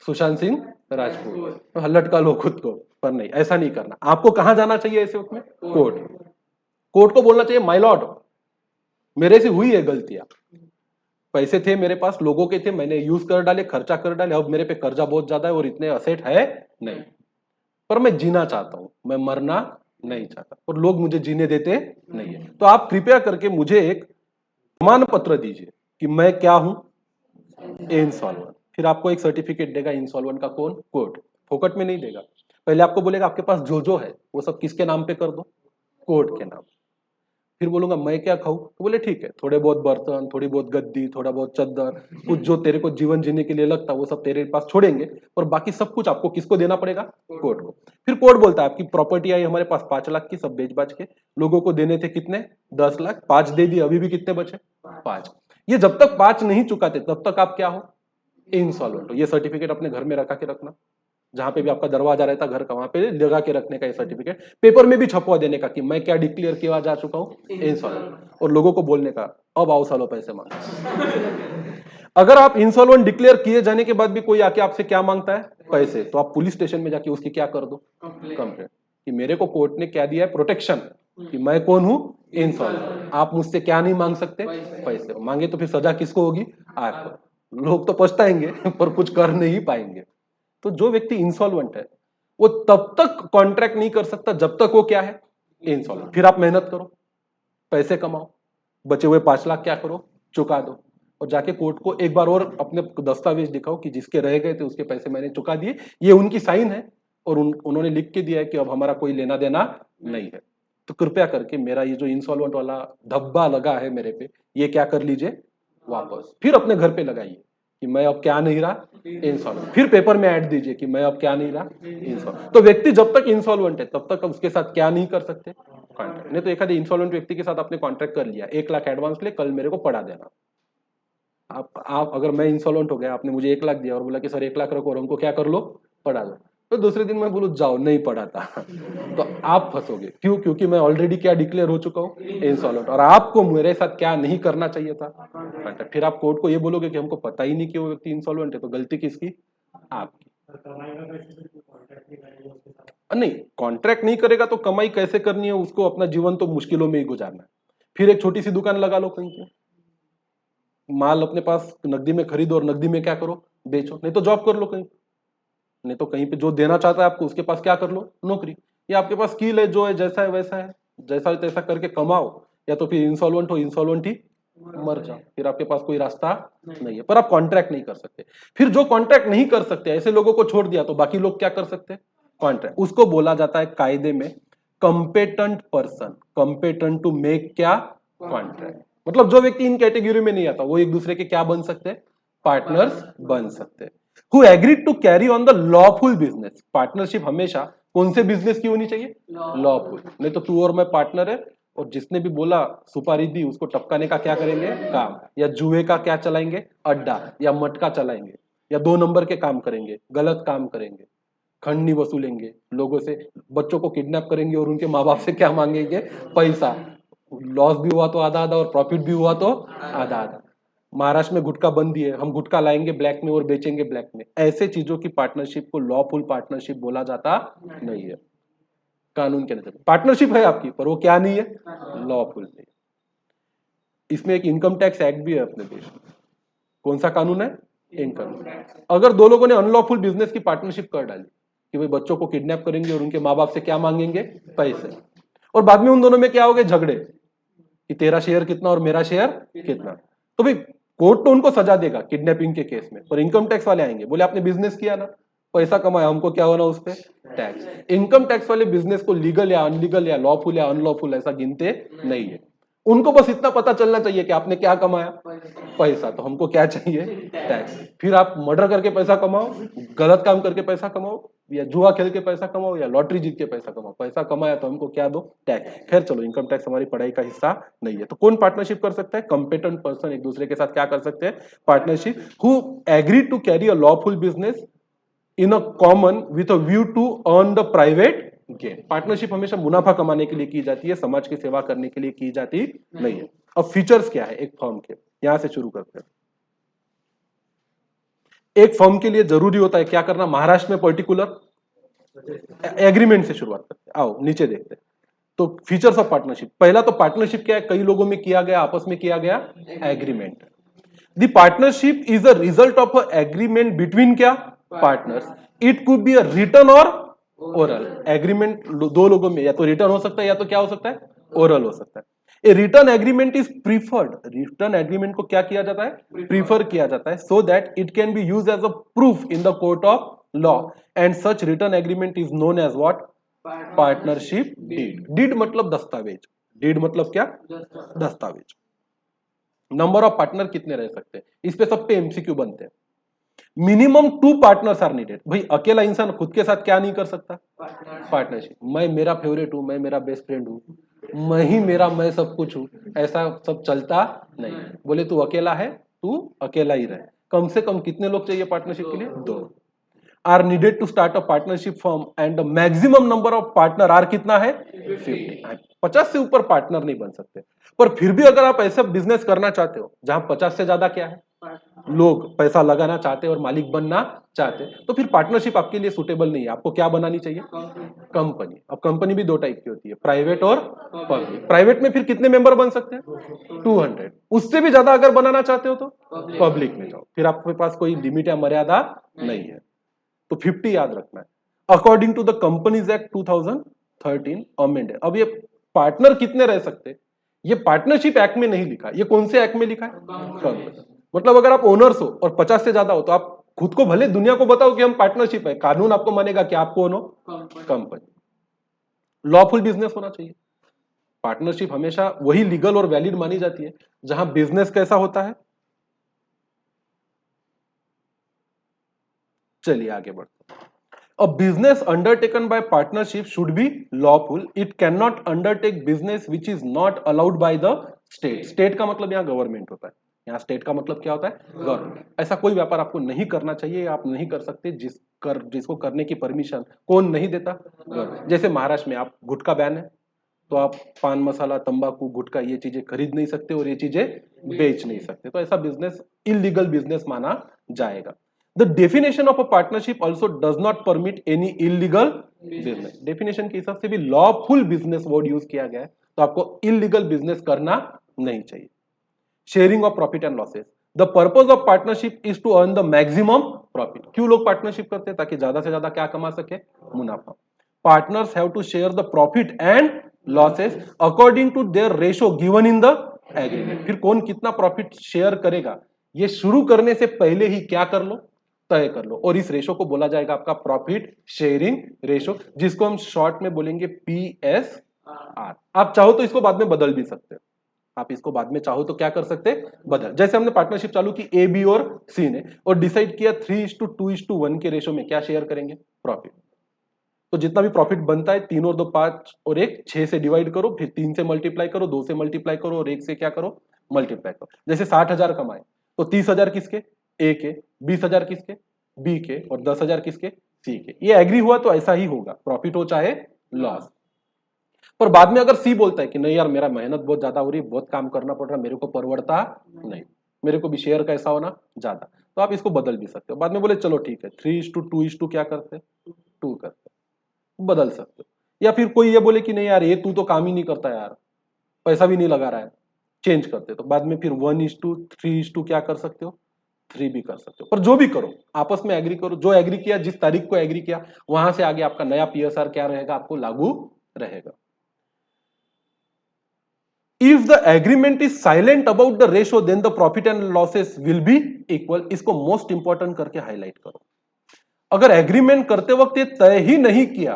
सुशांत सिंह राजपूत लटका लो खुद को। पर नहीं, ऐसा नहीं करना। आपको कहां जाना चाहिए ऐसे वक्त में? कोर्ट। कोर्ट को बोलना चाहिए माय लॉर्ड, मेरे से हुई है गलतियां, पैसे थे मेरे पास, लोगों के थे, मैंने यूज कर डाले, खर्चा कर डाले, अब मेरे पे कर्जा बहुत ज्यादा है और इतने असेट है नहीं, पर मैं जीना चाहता हूं, मैं मरना नहीं चाहता और लोग मुझे जीने देते नहीं है। तो आप कृपया करके मुझे एक प्रमाण पत्र दीजिए कि मैं क्या हूं? इंसॉल्वेंट। फिर आपको एक सर्टिफिकेट देगा इंसॉल्वेंट का। कौन? कोर्ट। फोकट में नहीं देगा। पहले आपको बोलेगा आपके पास जो है वो सब किसके नाम पे कर दो? कोर्ट के नाम। फिर बोलूंगा मैं क्या खाऊं? तो बोले ठीक है, थोड़े बहुत बर्तन, थोड़ी बहुत गद्दी, थोड़ा बहुत चद्दर, कुछ जो तेरे को जीवन जीने के लिए लगता है वो सब तेरे पास छोड़ेंगे, और बाकी सब कुछ आपको किसको देना पड़ेगा? कोर्ट को। फिर कोर्ट बोलता है आपकी प्रॉपर्टी आई हमारे पास 5 लाख की, सब बेच बाच के, लोगों को देने थे कितने? 10 लाख, 5 दे दिए, अभी भी कितने बचे? 5। ये जब तक 5 नहीं चुकाते तब तक आप क्या हो? इंसॉल्वेंट हो। ये सर्टिफिकेट अपने घर में रखा के रखना, जहां पे भी आपका दरवाजा रहता घर का वहां पे लगा के रखने का ये सर्टिफिकेट, पेपर में भी छपवा देने का कि मैं क्या डिक्लेयर किया जा चुका हूं? इंसॉल्वेंट। और लोगों को बोलने का अब आओ सालो पैसे मांगो। अगर आप इंसॉल्वेंट डिक्लेयर किए जाने के बाद भी कोई आके आपसे क्या मांगता है? पैसे, तो आप पुलिस स्टेशन में जाके उसकी क्या कर दो? कंप्लेंट। कि मेरे को कोर्ट ने क्या दिया है, प्रोटेक्शन, कि मैं कौन हूं, इंसॉल्वेंट। आप मुझसे क्या नहीं मांग सकते, पैसे। मांगे तो फिर सजा किसको होगी, आपको। लोग तो पछताएंगे पर कुछ कर नहीं पाएंगे। तो जो व्यक्ति इंसॉल्वेंट है वो तब तक कॉन्ट्रैक्ट नहीं कर सकता जब तक वो क्या है, इंसॉल्वेंट। फिर आप मेहनत करो, पैसे कमाओ, बचे हुए 5 लाख क्या करो, चुका दो, और जाके कोर्ट को एक बार और अपने दस्तावेज दिखाओ कि जिसके रह गए थे उसके पैसे मैंने चुका दिए, ये उनकी साइन है और उन्होंने लिख के दिया है कि अब हमारा कोई लेना देना नहीं है। तो कृपया करके मेरा ये जो इंसॉल्वेंट वाला धब्बा लगा है मेरे पे, ये क्या कर लीजिए वापस, फिर अपने घर पे लगाइए कि मैं अब क्या नहीं रहा, इंसॉल्वेंट। फिर पेपर में ऐड दीजिए कि मैं अब क्या नहीं रहा, इंसॉल्वेंट। तो व्यक्ति जब तक इंसॉल्वेंट है तब तक उसके साथ क्या नहीं कर सकते, कॉन्ट्रैक्ट। नहीं तो एखादे इंसॉल्वेंट व्यक्ति के साथ आपने कॉन्ट्रैक्ट कर लिया, 1 लाख एडवांस ले, कल मेरे को पढ़ा देना। आप अगर मैं इंसॉल्वेंट हो गया, आपने मुझे 1 लाख दिया और बोला कि सर 1 लाख रखो और हमको क्या कर लो, पढ़ा दो, तो दूसरे दिन मैं बोलूँ जाओ नहीं पढ़ाता तो आप फंसोगे। क्यों? क्योंकि मैं ऑलरेडी क्या डिक्लेयर हो चुका हूँ, इंसॉल्वेंट। और आपको मेरे साथ क्या नहीं करना चाहिए था, फिर आप कोर्ट को ये बोलोगे कि हमको पता ही नहीं कि वो व्यक्ति इंसॉल्वेंट है, तो गलती किसकी, आपकी। नहीं, कॉन्ट्रैक्ट नहीं करेगा तो कमाई कैसे करनी है, उसको अपना जीवन तो मुश्किलों में ही गुजारना है। फिर एक छोटी सी दुकान लगा लो कहीं पे, माल अपने पास नकदी में खरीदो और नकदी में क्या करो, बेचो। नहीं तो जॉब कर लो कहीं, नहीं तो कहीं पे जो देना चाहता है आपको उसके पास क्या कर लो, नौकरी। या आपके पास स्किल है, जो है जैसा है वैसा है, जैसा तैसा करके कमाओ, या तो फिर इंसॉल्वेंट हो, इंसॉल्वेंट ही मर जाओ, फिर आपके पास कोई रास्ता नहीं है। पर आप कॉन्ट्रैक्ट नहीं कर सकते। फिर जो कॉन्ट्रैक्ट नहीं कर सकते ऐसे लोगों को छोड़ दिया तो बाकी लोग क्या कर सकते हैं, कॉन्ट्रैक्ट। उसको बोला जाता है कायदे में competent person, competent to make क्या, कॉन्ट्रैक्ट। मतलब जो व्यक्ति इन कैटेगरी में नहीं आता वो एक दूसरे के क्या बन सकते हैं, पार्टनर्स बन सकते हैं। Who agreed to carry on the lawful business। Partnership हमेशा कौन से बिजनेस की होनी चाहिए, लॉफुल। नहीं तो तू और मैं पार्टनर है और जिसने भी बोला सुपारी दी उसको टपकाने का क्या करेंगे, काम, या जुए का क्या चलाएंगे, अड्डा, या मटका चलाएंगे, या 2 नंबर के काम करेंगे, गलत काम करेंगे, खंड नहीं वसूलेंगे लोगों से, बच्चों को किडनैप करेंगे और उनके माँ बाप से क्या मांगेंगे, पैसा। लॉस भी हुआ तो आधा आधा और प्रॉफिट भी हुआ तो आधा आधा। महाराष्ट्र में गुटखा बंदी है, हम गुटखा लाएंगे ब्लैक में और बेचेंगे ब्लैक में। ऐसे चीजों की पार्टनरशिप को लॉफुल पार्टनरशिप बोला जाता नहीं है। कानून के नजर पार्टनरशिप है आपकी, पर वो क्या नहीं है, लॉफुल नहीं। इसमें एक इनकम टैक्स एक्ट भी है अपने देश में। कौन सा कानून है, इनकम। अगर दो लोगों ने अनलॉफुल बिजनेस की पार्टनरशिप कर डाली कि भाई बच्चों को किडनैप करेंगे और उनके माँ बाप से क्या मांगेंगे, पैसे, और बाद में उन दोनों में क्या हो गए, झगड़े कि तेरा शेयर कितना और मेरा शेयर कितना, तो भाई कोर्ट तो उनको सजा देगा किडनैपिंग के केस में, पर इनकम टैक्स वाले आएंगे, बोले आपने बिजनेस किया ना, पैसा कमाया, हमको क्या होना उस पर, टैक्स। इनकम टैक्स वाले बिजनेस को लीगल या अनलीगल या लॉफुल या अनलॉफुल ऐसा गिनते नहीं है। उनको बस इतना पता चलना चाहिए कि आपने क्या कमाया, पैसा, तो हमको क्या चाहिए, टैक्स। फिर आप मर्डर करके पैसा कमाओ, गलत काम करके पैसा कमाओ, या जुआ खेल के पैसा कमाओ, या लॉटरी जीत के पैसा कमाओ, पैसा कमाया तो हमको क्या दो, टैक्स। खैर चलो, इनकम टैक्स हमारी पढ़ाई का हिस्सा नहीं है। तो कौन पार्टनरशिप कर सकता है, कंपेटेंट पर्सन एक दूसरे के साथ क्या कर सकते हैं, partnership. Who agree to carry a lawful business in a common with a view to earn the private gain. Partnership हमेशा मुनाफा कमाने के लिए की जाती है, समाज की सेवा करने के लिए की जाती नहीं है। अब फीचर्स क्या है एक फर्म के, यहां से शुरू करते हैं। एक फर्म के लिए जरूरी होता है क्या करना, महाराष्ट्र में पर्टिकुलर एग्रीमेंट से शुरुआत करते हैं। आओ नीचे देखते हैं। तो फीचर्स ऑफ पार्टनरशिप, पहला तो पार्टनरशिप क्या है, कई लोगों में किया गया, आपस में किया गया agreement. The partnership is a result of a agreement between क्या, partners. It could be a written और ओरल। एग्रीमेंट दो लोगों में या तो रिटर्न हो सकता है या तो क्या हो सकता है, ओरल हो सकता है। A written agreement is preferred. Written agreement को क्या किया जाता है, प्रीफर किया जाता है, so that it can be use as a proof in the court of law, and such written agreement is known as what, partnership deed. Deed मतलब दस्तावेज, डीड मतलब क्या, दस्तावेज। नंबर ऑफ पार्टनर कितने रह सकते हैं, इस पे सब पे एमसीक्यू बनते हैं। Minimum 2 partners are needed. भाई अकेला इंसान खुद के साथ क्या नहीं कर सकता, पार्टनरशिप। मैं मेरा फेवरेट हूं, मैं मेरा बेस्ट फ्रेंड हूं, मैं सब कुछ हूं, ऐसा सब चलता नहीं। बोले तू अकेला है, तू अकेला ही रहे। कम से कम कितने लोग चाहिए पार्टनरशिप के लिए, 2 are needed to start a partnership firm, and the maximum number of partner are कितना है, 50। 50 से ऊपर पार्टनर नहीं बन सकते। पर फिर भी अगर आप ऐसा बिजनेस करना चाहते हो जहां 50 से ज्यादा क्या है, लोग पैसा लगाना चाहते हैं और मालिक बनना चाहते हैं, तो फिर पार्टनरशिप आपके लिए सुटेबल नहीं है। आपको क्या बनानी चाहिए? कंपनी। अब कंपनी भी दो टाइप की होती है, प्राइवेट और पब्लिक। प्राइवेट में फिर कितने मेंबर बन सकते हैं? 200। उससे भी ज्यादा अगर बनाना चाहते हो तो पब्लिक में जाओ, फिर आपके पास कोई लिमिट या मर्यादा नहीं है। तो 50 याद रखना है। According to the companies act 2013 amended. अब ये पार्टनर कितने रह सकते हैं, ये पार्टनरशिप एक्ट में नहीं लिखा। ये कौन से एक्ट में लिखा है? कंपनी। मतलब अगर आप ओनर्स हो और 50 से ज्यादा हो तो आप खुद को भले दुनिया को बताओ कि हम पार्टनरशिप है, कानून आपको मानेगा कि आप कौन हो? कंपनी। लॉफुल बिजनेस होना चाहिए। पार्टनरशिप हमेशा वही लीगल और वैलिड मानी जाती है जहां बिजनेस कैसा होता है। चलिए आगे बढ़ते हैं। A business undertaken by partnership should be lawful. It cannot undertake business which is not allowed by the state. State का मतलब यहाँ गवर्नमेंट होता है। यहाँ स्टेट का मतलब क्या होता है? गवर्नमेंट। ऐसा कोई व्यापार आपको नहीं करना चाहिए, आप नहीं कर सकते जिसको करने की परमिशन कौन नहीं देता? गवर्नमेंट। जैसे महाराष्ट्र में आप गुटखा बैन है, तो आप पान मसाला, तंबाकू, गुटखा ये चीजें खरीद नहीं सकते और ये चीजें बेच नहीं सकते, तो ऐसा बिजनेस इलीगल बिजनेस माना जाएगा। The definition of a partnership also does not permit any illegal business. Definition के हिसाब से भी lawful business word यूज किया गया है, तो आपको illegal business करना नहीं चाहिए। Sharing of profit and losses. The purpose of partnership is to earn the maximum profit. क्यों लोग पार्टनरशिप करते हैं? ताकि ज्यादा से ज्यादा क्या कमा सके? मुनाफा। Partners have to share the profit and losses according to their ratio given in the agreement. फिर कौन कितना प्रॉफिट शेयर करेगा, ये शुरू करने से पहले ही क्या कर लो? तय कर लो। और इस रेशो को बोला जाएगा आपका प्रॉफिट शेयरिंग रेशो, जिसको हम शॉर्ट में बोलेंगे PSR। आप चाहो तो इसको बाद में बदल भी सकते हैं। आप इसको बाद में चाहो तो क्या कर सकते हैं? बदल। जैसे हमने पार्टनरशिप चालू की ए, बी और सी ने, और डिसाइड किया 3:2:1 के रेशो में क्या शेयर करेंगे? प्रॉफिट। तो जितना भी प्रॉफिट बनता है 3 और 2 5 और 1 6 से डिवाइड करो, फिर 3 से मल्टीप्लाई करो, 2 से मल्टीप्लाई करो और 1 से क्या करो? मल्टीप्लाई करो। जैसे 60,000 कमाए तो 30,000 किसके? ए के, 20,000 किसके? बी के, और 10,000 किसके? सी के। ये एग्री हुआ तो ऐसा ही होगा, प्रॉफिट हो चाहे लॉस। पर बाद में अगर सी बोलता है कि नहीं यार, मेरा मेहनत बहुत ज्यादा हो रही है, बहुत काम करना पड़ रहा है, मेरे को परवड़ता नहीं, मेरे को भी शेयर कैसा होना ज्यादा, तो आप इसको बदल भी सकते हो। बाद में बोले चलो ठीक है 3:2 क्या करते? 2 करते, बदल सकते हो। या फिर कोई ये बोले कि नहीं यार, ये तू तो काम ही नहीं करता यार, पैसा भी नहीं लगा रहा है, चेंज करते, तो बाद में फिर 1:3 क्या कर सकते हो? 3 भी कर सकते हो। पर जो भी करो आपस में एग्री करो, जो एग्री किया, जिस तारीख को एग्री किया, वहां से आगे आपका नया PSR क्या रहेगा? आपको लागू रहेगा। If the agreement is silent about the ratio, then the profit and losses will be equal. इसको मोस्ट इंपॉर्टेंट करके हाईलाइट करो। अगर एग्रीमेंट करते वक्त ये तय ही नहीं किया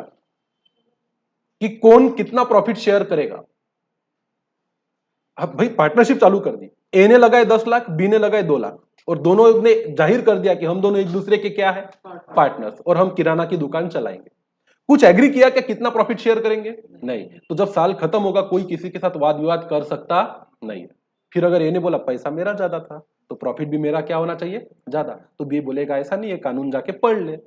कि कौन कितना प्रॉफिट शेयर करेगा, अब भाई पार्टनरशिप चालू कर दी, ए ने लगाए 10 लाख, बी ने लगाए 2 लाख, और दोनों ने जाहिर कर दिया कि हम दोनों एक दूसरे के क्या है? पार्टनर्स, और हम किराना की दुकान चलाएंगे। कुछ एग्री किया कि कितना प्रॉफिट शेयर करेंगे? नहीं। तो जब साल खत्म होगा कोई किसी के साथ वाद विवाद कर सकता नहीं है। फिर अगर ए ने बोला पैसा मेरा ज्यादा था तो प्रॉफिट भी मेरा क्या होना चाहिए? ज्यादा, तो बी बोलेगा ऐसा नहीं है, कानून जाके पढ़ ले।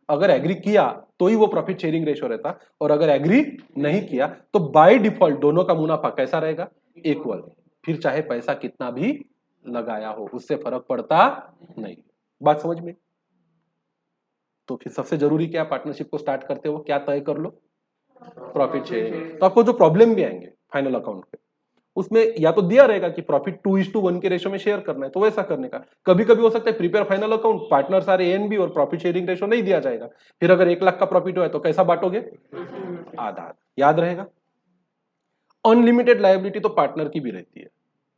अगर एग्री किया तो ही वो प्रॉफिट शेयरिंग रेशो रहता, और अगर एग्री नहीं किया तो बाय डिफॉल्ट दोनों का मुनाफा कैसा रहेगा? इक्वल। फिर चाहे पैसा कितना भी लगाया हो, उससे फर्क पड़ता नहीं। बात समझ में? तो फिर सबसे जरूरी क्या? पार्टनरशिप को स्टार्ट करते हो क्या तय कर लो? Profit sharing. तो आपको जो प्रॉब्लम भी आएंगे फाइनल अकाउंट पे, उसमें या तो दिया रहेगा कि प्रॉफिट 2:1 के रेशो में शेयर करना है, तो वैसा करने का। कभी कभी हो सकता है प्रिपेयर फाइनल अकाउंट, पार्टनर सारे ए एंड बी, और प्रॉफिट शेयरिंग रेशो नहीं दिया जाएगा। फिर अगर 1 लाख का प्रॉफिट हुआ है तो कैसा बांटोगे? आधा आधा। याद रहेगा। अनलिमिटेड लायबिलिटी तो पार्टनर की भी रहती है।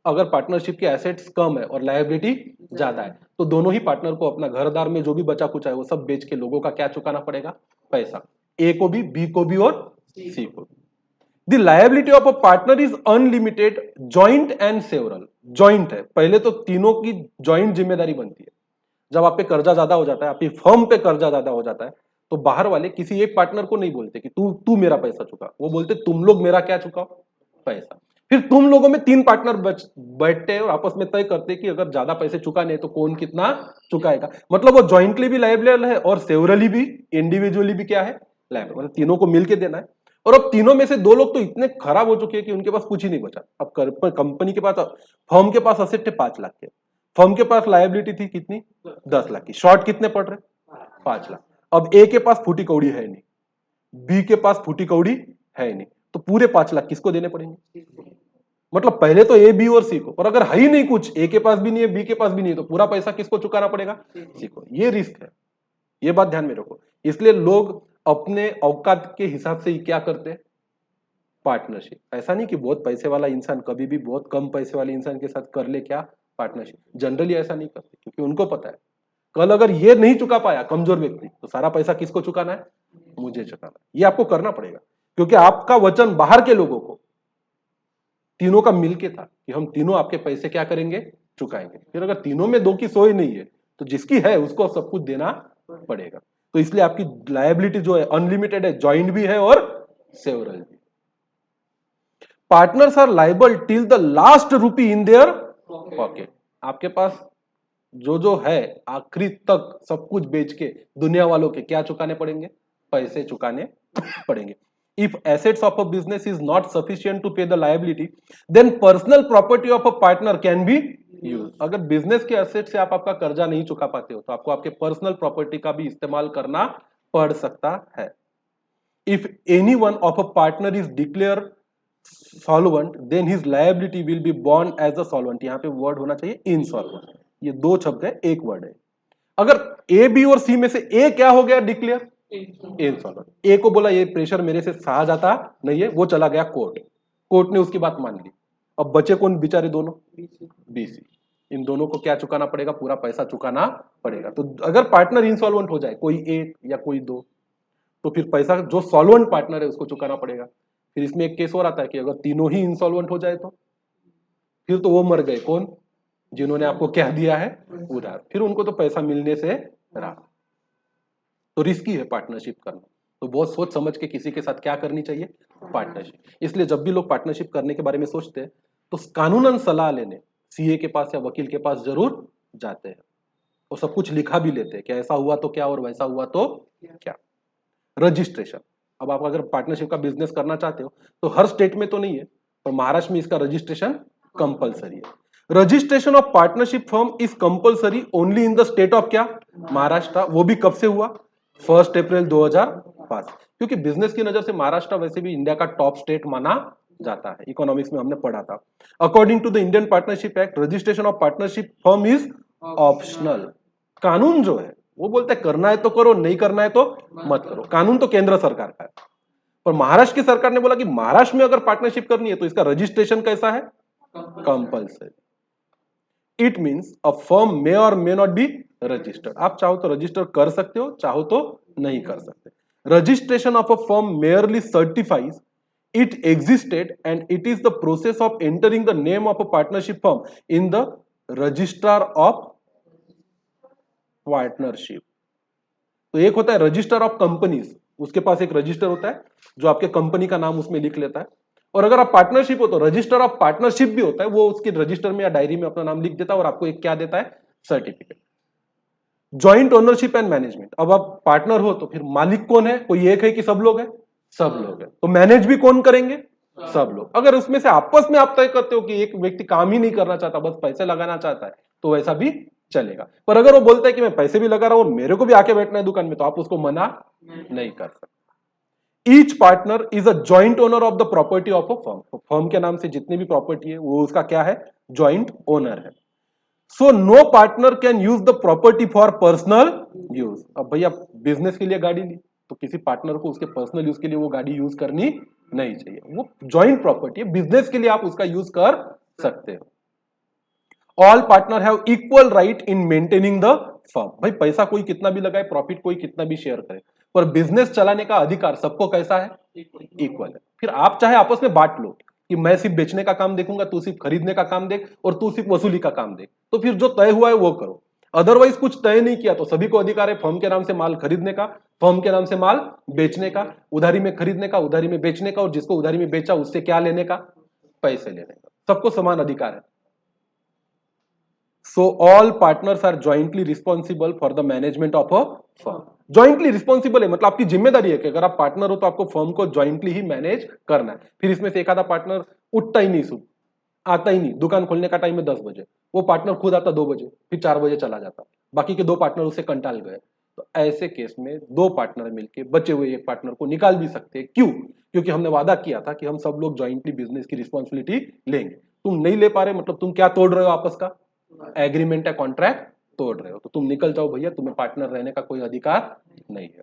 अगर पार्टनरशिप के एसेट्स कम है और लायबिलिटी ज्यादा है, तो दोनों ही पार्टनर को अपना घरदार में जो भी बचा कुचा है वो सब बेच के लोगों का क्या चुकाना पड़ेगा? पैसा। ए को भी, बी को भी और सी को भी। The liability of a partner is unlimited, joint and several. Joint है, पहले तो तीनों की जॉइंट जिम्मेदारी बनती है। जब आप पे कर्जा ज्यादा हो जाता है, आपकी फर्म पे कर्जा ज्यादा हो जाता है, तो बाहर वाले किसी एक पार्टनर को नहीं बोलते कि तू तू मेरा पैसा चुका, वो बोलते तुम लोग मेरा क्या चुकाओ? पैसा। फिर तुम लोगों में 3 पार्टनर बैठते हैं और आपस में तय करते हैं कि अगर ज्यादा पैसे चुकाने तो कौन कितना चुकाएगा। मतलब वो जॉइंटली भी लायबल है और सेवरली भी, इंडिविजुअली भी क्या है? लायबल। मतलब तीनों को मिलके देना है। और अब तीनों में से 2 लोग तो इतने खराब हो चुके हैं कि उनके पास कुछ ही नहीं बचा। अब कंपनी के पास, फर्म के पास असेट थे 5 लाख के, फर्म के पास लायबिलिटी थी कितनी, 10 लाख की, शॉर्ट कितने पड़ रहे, 5 लाख। अब ए के पास फूटी कौड़ी है नहीं, बी के पास फूटी कौड़ी है नहीं, तो पूरे 5 लाख किसको देने पड़ेंगे, मतलब पहले तो ए बी और सी को, और अगर है ही नहीं कुछ, ए के पास भी नहीं है बी के पास भी नहीं है, तो पूरा पैसा किसको चुकाना पड़ेगा, सी को। ये रिस्क है, ये बात ध्यान में रखो। इसलिए लोग अपने औकात के हिसाब से ही क्या करते हैं, पार्टनरशिप। ऐसा नहीं कि बहुत पैसे वाला इंसान कभी भी बहुत कम पैसे वाले इंसान के साथ कर ले क्या, पार्टनरशिप। जनरली ऐसा नहीं करते, क्योंकि उनको पता है कल अगर ये नहीं चुका पाया कमजोर व्यक्ति, तो सारा पैसा किसको चुकाना है, मुझे चुकाना है। ये आपको करना पड़ेगा, क्योंकि आपका वचन बाहर के लोगों को तीनों का मिलके था कि हम तीनों आपके पैसे क्या करेंगे, चुकाएंगे। फिर अगर तीनों में दो की सोई नहीं है, तो जिसकी है उसको सब कुछ देना पड़ेगा। तो इसलिए आपकी लायबिलिटी जो है अनलिमिटेड है, जॉइंट भी है और सेवरल भी। Partners are liable till the last rupee in their pocket. आपके पास जो है आखिरी तक सब कुछ बेच के दुनिया वालों के क्या चुकाने पड़ेंगे, पैसे चुकाने पड़ेंगे। If assets of a business is not sufficient to pay the liability, then personal property of a partner can be used. अगर बिजनेस के एसेट से आप आपका कर्जा नहीं चुका पाते हो, तो आपको आपके पर्सनल प्रॉपर्टी का भी इस्तेमाल करना पड़ सकता है। If any one of a partner is declared solvent, then his liability will be borne as a solvent. यहाँ पे वर्ड होना चाहिए insolvent। ये दो शब्द है, एक वर्ड है। अगर ए बी और सी में से ए क्या हो गया डिक्लेयर, इंसॉल्वेंट। ए को बोला ये प्रेशर मेरे से सहा जाता नहीं है, वो चला गया कोर्ट, कोर्ट ने उसकी बात मान ली। अब बचे कौन बेचारे, दोनों बी सी। इन दोनों को क्या चुकाना पड़ेगा, पूरा पैसा चुकाना पड़ेगा। तो अगर पार्टनर इंसॉल्वेंट हो जाए, कोई एक या कोई दो, तो फिर पैसा जो सॉल्वेंट पार्टनर है उसको चुकाना पड़ेगा। फिर इसमें एक केस और आता है कि अगर तीनों ही इंसॉल्वेंट हो जाए, तो फिर तो वो मर गए कौन, जिन्होंने आपको क्या दिया है, उधार। फिर उनको तो पैसा मिलने से रहा। तो रिस्की है पार्टनरशिप करना। तो बहुत सोच समझ के किसी के साथ क्या करनी चाहिए, पार्टनरशिप। इसलिए जब भी लोग पार्टनरशिप करने के बारे में सोचते हैं, तो कानूनन सलाह लेने सीए के पास या वकील के पास जरूर जाते हैं, और सब कुछ लिखा भी लेते हैं कि ऐसा हुआ तो क्या और वैसा हुआ तो क्या। रजिस्ट्रेशन, अब आप अगर पार्टनरशिप का बिजनेस करना चाहते हो, तो हर स्टेट में तो नहीं है, पर महाराष्ट्र में इसका रजिस्ट्रेशन कंपलसरी है। Registration of partnership firm is compulsory only in the state of क्या, महाराष्ट्र। वो भी कब से हुआ, 1 अप्रैल 2005। क्योंकि बिजनेस की नजर से महाराष्ट्र वैसे भी इंडिया का टॉप स्टेट माना जाता है, इकोनॉमिक्स में हमने पढ़ा था। According to the Indian partnership act, registration of partnership firm is optional. कानून जो है वो बोलता है करना है तो करो, नहीं करना है तो मत करो। कानून तो केंद्र सरकार का है, पर महाराष्ट्र की सरकार ने बोला कि महाराष्ट्र में अगर पार्टनरशिप करनी है तो इसका रजिस्ट्रेशन कैसा है, compulsory. It means a firm may और मे नॉट बी रजिस्टर्ड। आप चाहो तो रजिस्टर कर सकते हो, चाहो तो नहीं कर सकते। Registration of a firm merely certifies it existed and it is the process of entering the name of a partnership firm in the register of partnership। तो एक होता है रजिस्टर ऑफ कंपनीज, उसके पास एक रजिस्टर होता है जो आपके कंपनी का नाम उसमें लिख लेता है। और अगर आप पार्टनरशिप हो तो रजिस्टर ऑफ पार्टनरशिप भी होता है, वो उसके रजिस्टर में या डायरी में अपना नाम लिख देता है और आपको एक क्या देता है, certificate. Joint ownership and management, अब आप पार्टनर हो तो फिर मालिक कौन है, कोई एक है कि सब लोग हैं, सब लोग हैं। तो मैनेज भी कौन करेंगे, सब लोग। अगर उसमें से आपस में आप तय करते हो कि एक व्यक्ति काम ही नहीं करना चाहता, बस पैसे लगाना चाहता है, तो वैसा भी चलेगा। पर अगर वो बोलता है कि मैं पैसे भी लगा रहा हूं और मेरे को भी आके बैठना है दुकान में, तो आप उसको मना नहीं कर सकते। Each partner is a joint owner of the property of a firm. Firm के नाम से जितनी भी प्रॉपर्टी है वो उसका क्या है, जॉइंट ओनर है। So no partner can use the property for personal use. अब भैया बिजनेस के लिए गाड़ी ली, तो किसी पार्टनर को उसके पर्सनल यूज के लिए वो गाड़ी यूज करनी नहीं चाहिए। वो जॉइंट प्रॉपर्टी है, बिजनेस के लिए आप उसका यूज कर सकते हो। All partner have equal right in maintaining the firm. भाई पैसा कोई कितना भी लगाए, प्रॉफिट कोई कितना भी शेयर करे, पर बिजनेस चलाने का अधिकार सबको कैसा है, इक्वल है। फिर आप चाहे आपस में बांट लो कि मैं सिर्फ बेचने का काम देखूंगा, तू सिर्फ खरीदने का काम देख, और तू सिर्फ वसूली का काम देख, तो फिर जो तय हुआ है वो करो। अदरवाइज कुछ तय नहीं किया तो सभी को अधिकार है फर्म के नाम से माल खरीदने का, फर्म के नाम से माल बेचने का, उधारी में खरीदने का, उधारी में बेचने का, और जिसको उधारी में बेचा उससे क्या लेने का, पैसे लेने का। सबको समान अधिकार है। So all partners are jointly responsible for the management of a firm। Jointly responsible है मतलब आपकी जिम्मेदारी है कि अगर आप पार्टनर हो तो आपको फर्म को जॉइंटली ही मैनेज करना है। फिर इसमें से एक आधा पार्टनर उठता ही नहीं, सुबह आता ही नहीं, दुकान खोलने का टाइम है 10 बजे, वो पार्टनर खुद आता 2 बजे, फिर 4 बजे चला जाता, बाकी के 2 पार्टनर उसे कंटाल गए। तो ऐसे केस में 2 पार्टनर मिलके बचे हुए एक पार्टनर को निकाल भी सकते हैं। क्यों? क्योंकि हमने वादा किया था कि हम सब लोग जॉइंटली बिजनेस की रिस्पॉन्सिबिलिटी लेंगे। तुम नहीं ले पा रहे, मतलब तुम क्या तोड़ रहे हो? आपस का एग्रीमेंट है, कॉन्ट्रैक्ट तोड़ रहे हो, तो तुम निकल जाओ भैया, तुम्हें पार्टनर रहने का कोई अधिकार नहीं है।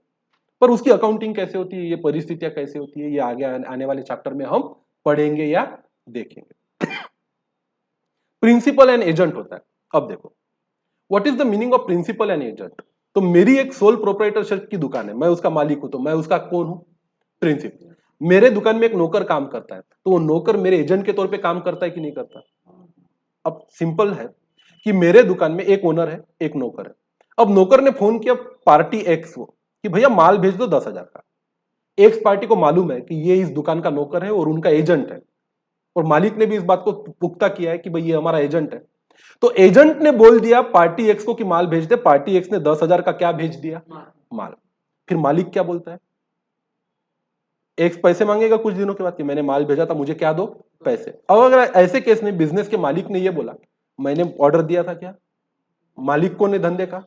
पर उसकी अकाउंटिंग कैसे होती है, ये परिस्थितियां कैसे होती है, ये आगे आने वाले चैप्टर में हम पढ़ेंगे या देखेंगे। प्रिंसिपल एंड एजेंट होता है। अब देखो, what is the meaning of principal and agent? तो मेरी एक सोल प्रोप्राइटरशिप की दुकान है, मैं उसका मालिक हूं, तो मैं उसका कौन हूं? प्रिंसिपल। मेरे दुकान में एक नौकर काम करता है, तो वो नौकर मेरे एजेंट के तौर पे काम करता है कि नहीं करता? अब सिंपल है कि मेरे दुकान में एक ओनर है, एक नौकर है। अब नौकर ने फोन किया पार्टी एक्स को कि भैया माल भेज दो 10,000 का। एक्स पार्टी को मालूम है कि ये इस दुकान का नौकर है और उनका एजेंट है, और मालिक ने भी इस बात को पुख्ता किया है कि भाई ये हमारा एजेंट है। तो एजेंट ने बोल दिया पार्टी एक्स को कि माल भेज दे, पार्टी एक्स ने 10,000 का क्या भेज दिया? माल। फिर मालिक क्या बोलता है? एक्स पैसे मांगेगा कुछ दिनों के बाद कि मैंने माल भेजा था, मुझे क्या दो? पैसे। अब अगर ऐसे केस में बिजनेस के मालिक ने ये बोला मैंने ऑर्डर दिया था क्या? मालिक कौन है धंधे का?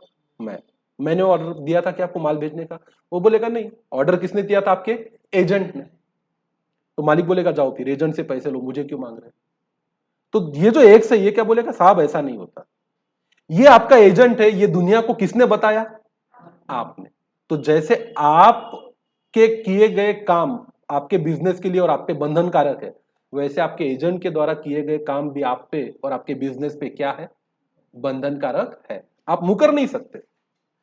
मैंने ऑर्डर दिया था क्या आपको माल भेजने का? वो बोलेगा नहीं, ऑर्डर किसने दिया था? आपके एजेंट ने। तो मालिक बोलेगा जाओ फिर एजेंट से पैसे लो, मुझे क्यों मांग रहे हैं? तो ये जो एक्स है ये क्या बोलेगा? साहब ऐसा नहीं होता, ये आपका एजेंट है, ये दुनिया को किसने बताया? आपने। तो जैसे आपके किए गए काम आपके बिजनेस के लिए और आप पे बंधन कारक है, वैसे आपके एजेंट के द्वारा किए गए काम भी आप पे और आपके बिजनेस पे क्या है? बंधन कारक है। आप मुकर नहीं सकते।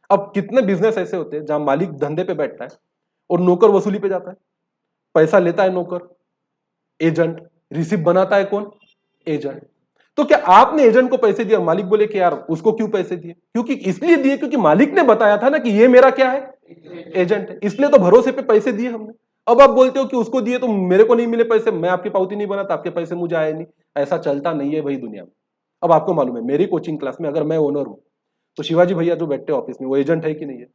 अब कितने बिजनेस ऐसे होते हैं जहां मालिक धंधे पे बैठता है और नौकर वसूली पे जाता है, पैसा लेता है नौकर, एजेंट, रिसिप्ट बनाता है कौन? एजेंट। तो क्या आपने एजेंट को पैसे दिए और मालिक बोले कि यार उसको क्यों पैसे दिए? क्योंकि इसलिए दिए क्योंकि मालिक ने बताया था ना कि ये मेरा क्या है? एजेंट है, इसलिए तो भरोसे पे पैसे दिए हमने। अब आप बोलते हो कि उसको दिए तो मेरे को नहीं मिले पैसे, मैं आपकी पावती नहीं बनाता, आपके पैसे मुझे आए नहीं। ऐसा चलता नहीं है भाई दुनिया में। अब आपको मालूम है मेरी कोचिंग क्लास में अगर मैं ओनर हूं तो शिवाजी भैया जो बैठते हैं ऑफिस में वो एजेंट है कि नहीं है?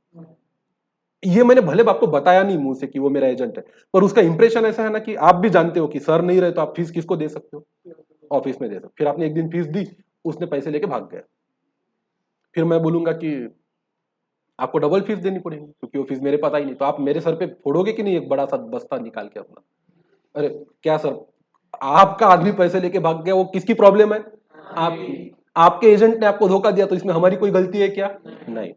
ये मैंने भले आपको बताया नहीं मुंह से कि वो मेरा एजेंट है, पर उसका इंप्रेशन ऐसा है ना कि आप भी जानते हो कि सर नहीं रहे तो आप फीस किसको दे सकते हो? ऑफिस में दे सकते। फिर आपने एक दिन फीस दी, उसने पैसे लेके भाग गया, फिर मैं बोलूंगा कि आपको डबल फीस देनी पड़ेगी क्योंकि वो फीस मेरे पता ही नहीं, तो आप मेरे सर पे फोड़ोगे कि नहीं एक बड़ा सा बस्ता निकाल के अपना? अरे क्या सर, आपका आदमी पैसे लेके भाग गया, वो किसकी प्रॉब्लम है? आपकी। आपके एजेंट ने आपको धोखा दिया तो इसमें हमारी कोई गलती है क्या? नहीं।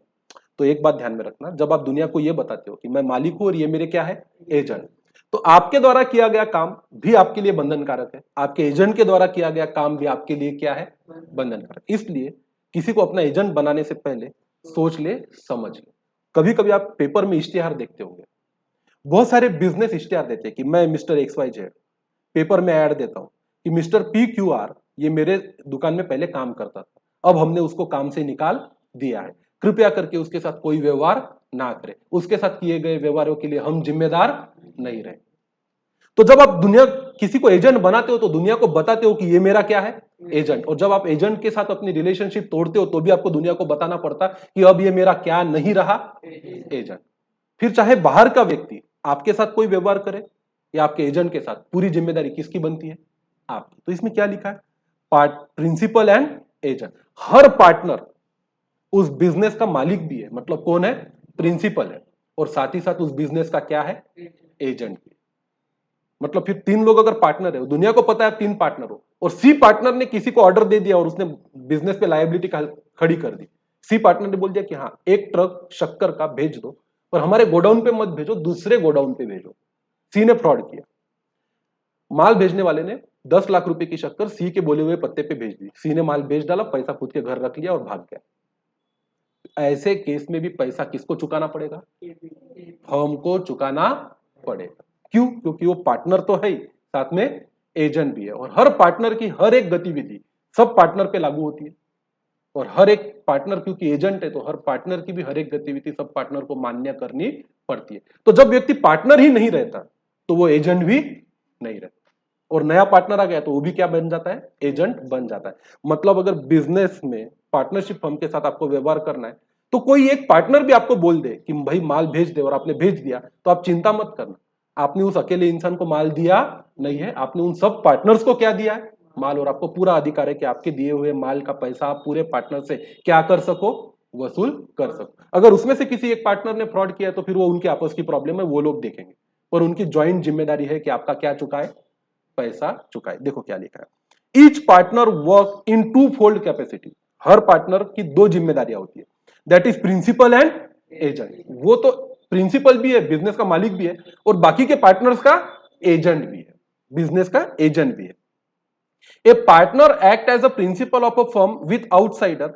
तो एक बात ध्यान में रखना, जब आप दुनिया को यह बताते हो कि मैं मालिक हूं और ये मेरे क्या है? एजेंट, तो आपके द्वारा किया गया काम भी आपके लिए बंधनकारक है, आपके एजेंट के द्वारा किया गया काम भी आपके लिए क्या है? बंधनकारक। इसलिए किसी को अपना एजेंट बनाने से पहले सोच ले, समझ ले। कभी कभी आप पेपर में इश्तिहार देखते होंगे, बहुत सारे बिजनेस इश्तिहार देते हैं कि मैं mister x y z, paper में ऐड देता हूं कि मिस्टर पी क्यू आर ये मेरे दुकान में पहले काम करता था, अब हमने उसको काम से निकाल दिया है, कृपया करके उसके साथ कोई व्यवहार ना करें, उसके साथ किए गए व्यवहारों के लिए हम जिम्मेदार नहीं रहे। तो जब आप दुनिया किसी को एजेंट बनाते हो तो दुनिया को बताते हो कि ये मेरा क्या है? एजेंट। और जब आप एजेंट के साथ अपनी रिलेशनशिप तोड़ते हो तो भी आपको दुनिया को बताना पड़ता कि अब ये मेरा क्या नहीं रहा? एजेंट। फिर चाहे बाहर का व्यक्ति आपके साथ कोई व्यवहार करे या आपके एजेंट के साथ, पूरी जिम्मेदारी किसकी बनती है? आपकी। तो इसमें क्या लिखा है? Part principal and agent. हर पार्टनर उस बिजनेस का मालिक भी है, मतलब कौन है? प्रिंसिपल है, और साथ ही साथ उस बिजनेस का क्या है? एजेंट भी। मतलब फिर 3 लोग अगर पार्टनर है, दुनिया को पता है 3 पार्टनर हो, और सी पार्टनर ने किसी को ऑर्डर दे दिया और उसने बिजनेस पे लायबिलिटी खड़ी कर दी। सी पार्टनर ने बोल दिया कि हाँ एक ट्रक शक्कर का भेज दो, पर हमारे गोडाउन पे मत भेजो, दूसरे गोडाउन पे भेजो। सी ने फ्रॉड किया, माल भेजने वाले ने 10 लाख रुपए की शक्कर सी के बोले हुए पत्ते पे भेज दी, सी ने माल भेज डाला, पैसा खुद के घर रख लिया और भाग गया। ऐसे केस में भी पैसा किसको चुकाना पड़ेगा? फर्म को चुकाना पड़ेगा। क्यों? क्योंकि वो पार्टनर तो है ही, साथ में एजेंट भी है, और हर पार्टनर की हर एक गतिविधि सब पार्टनर पे लागू होती है, और हर एक पार्टनर क्योंकि एजेंट है तो हर पार्टनर की भी हर एक गतिविधि सब पार्टनर को मान्य करनी पड़ती है। तो जब व्यक्ति पार्टनर ही नहीं रहता तो वो एजेंट भी नहीं रहता, और नया पार्टनर आ गया तो वो भी क्या बन जाता है? एजेंट बन जाता है। मतलब अगर बिजनेस में पार्टनरशिप फर्म के साथ आपको व्यवहार करना है तो कोई एक पार्टनर भी आपको बोल दे कि भाई माल भेज दे, और आपने भेज दिया, तो आप चिंता मत करना, आपने उस अकेले इंसान को माल दिया नहीं है, आपने उन सब पार्टनर्स को क्या दिया है? माल, और आपको पूरा अधिकार है कि आपके दिए हुए माल का पैसा आप पूरे पार्टनर से क्या कर सको, वसूल कर सको। अगर उसमें से किसी एक पार्टनर ने फ्रॉड किया तो फिर वो उनके आपस की प्रॉब्लम है, वो लोग देखेंगे, और उनकी ज्वाइंट जिम्मेदारी है कि आपका क्या चुकाए, पैसा चुकाए। देखो क्या लिखा है, each partner work in two fold capacity, हर पार्टनर की दो जिम्मेदारियां होती है, that is principal and agent. वो तो प्रिंसिपल भी है, बिजनेस का मालिक भी है, और बाकी के पार्टनर्स का एजेंट भी है, बिजनेस का एजेंट भी है। A partner act as a principal of a firm with outsider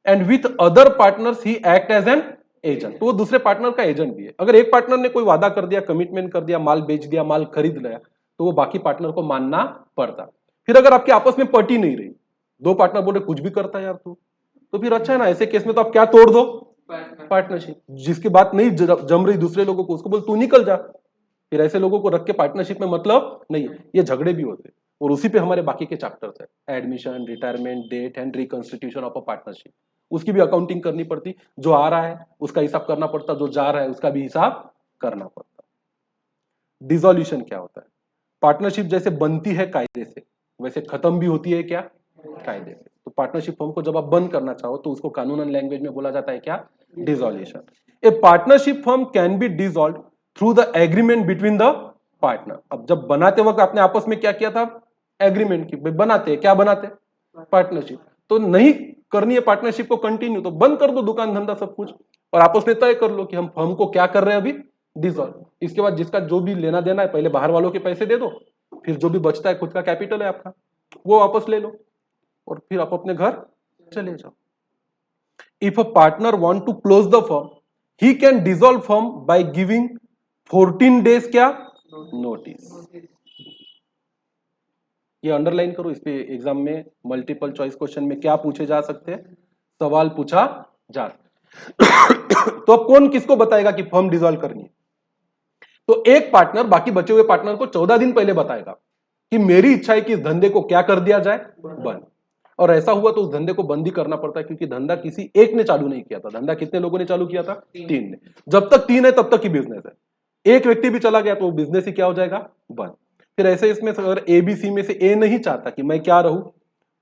and with other partners he act as an agent। तो वो दूसरे पार्टनर का एजेंट भी है। अगर एक पार्टनर ने कोई वादा कर दिया, कमिटमेंट कर दिया, माल बेच दिया, माल खरीद लिया, तो वो बाकी पार्टनर को मानना पड़ता। फिर अगर आपके आपस में पटी नहीं रही, दो पार्टनर बोले कुछ भी करता है यार तू, तो फिर अच्छा है ना, ऐसे केस में तो आप क्या तोड़ दो, पार्टनरशिप। जिसकी बात नहीं जम रही दूसरे लोगों को, उसको बोल तू निकल जा। फिर ऐसे लोगों को रख के पार्टनरशिप में मतलब नहीं है, ये झगड़े भी होते हैं। और उसी पे हमारे बाकी के चैप्टर्स है, admission, retirement, death and reconstitution of a partnership. उसकी भी अकाउंटिंग करनी पड़ती, जो आ रहा है उसका हिसाब करना पड़ता, जो जा रहा है उसका भी हिसाब करना पड़ता। डिसॉल्यूशन क्या होता है, पार्टनरशिप जैसे बनती है कायदे से, वैसे खत्म भी होती है क्या, कायदे से। तो पार्टनरशिप फर्म को जब आप बंद करना चाहो तो उसको कानूनन लैंग्वेज में बोला जाता है क्या, dissolution. A partnership firm can be dissolve through the agreement between the partner. अब जब बनाते वक्त आपने आपस में क्या किया था, एग्रीमेंट की, बनाते क्या बनाते, पार्टनरशिप। तो नहीं करनी है पार्टनरशिप को कंटिन्यू, तो बंद कर दो दुकान धंधा सब कुछ, और आपस में तय कर लो कि हम फर्म को क्या कर रहे हैं अभी, डिसॉल्व। इसके बाद जिसका जो भी लेना देना है, पहले बाहर वालों के पैसे दे दो, फिर जो भी बचता है खुद का कैपिटल है आपका, वो वापस ले लो, और फिर आप अपने घर चले जाओ। If a partner want to close the firm, he can dissolve firm by giving 14 days क्या, नोटिस। ये अंडरलाइन करो, इस पे एग्जाम में मल्टीपल चॉइस क्वेश्चन में क्या पूछे जा सकते हैं, सवाल पूछा जा तो अब कौन किसको बताएगा कि फर्म डिसॉल्व करनी है, तो एक पार्टनर बाकी बचे हुए पार्टनर को 14 दिन पहले बताएगा कि मेरी इच्छा है कि इस धंधे को क्या कर दिया जाए, बंद। और ऐसा हुआ तो उस धंधे को बंद ही करना पड़ता है, क्योंकि धंधा किसी एक ने चालू नहीं किया था, धंधा कितने लोगों ने चालू किया था, 3 ने। जब तक 3 है तब तक ही बिजनेस है, एक व्यक्ति भी चला गया तो वो बिजनेस ही क्या हो जाएगा, बंद। फिर ऐसे इसमें अगर एबीसी में से ए नहीं चाहता कि मैं क्या रहूं,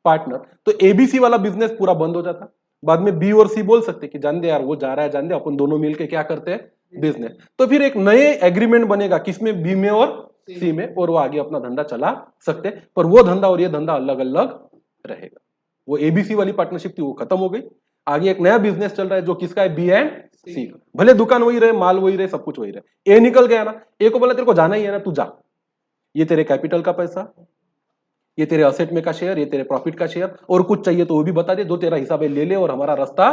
पार्टनर, तो एबीसी वाला बिजनेस पूरा बंद हो जाता। बाद में बी और सी बोल सकते कि जान दे यार, वो जा रहा है जान दे, अपन दोनों मिलकर क्या करते हैं, बिजनेस। तो फिर एक नए एग्रीमेंट बनेगा, किसमें, बी में और सी में, और वो आगे अपना धंधा चला सकते। पर वो धंधा और ये धंधा अलग अलग रहेगा। वो एबीसी वाली पार्टनरशिप थी, वो खत्म हो गई। आगे एक नया बिजनेस चल रहा है जो किसका है, बी एंड सी का। भले दुकान वही रहे, माल वही रहे, सब कुछ वही रहे। ए निकल गया ना, ए को बोला तेरे को जाना ही है ना, तू जा, ये तेरे कैपिटल का पैसा, ये तेरे असेट में का शेयर, ये तेरे प्रॉफिट का शेयर, और कुछ चाहिए तो वो भी बता दे, जो तेरा हिसाब है ले ले, और हमारा रास्ता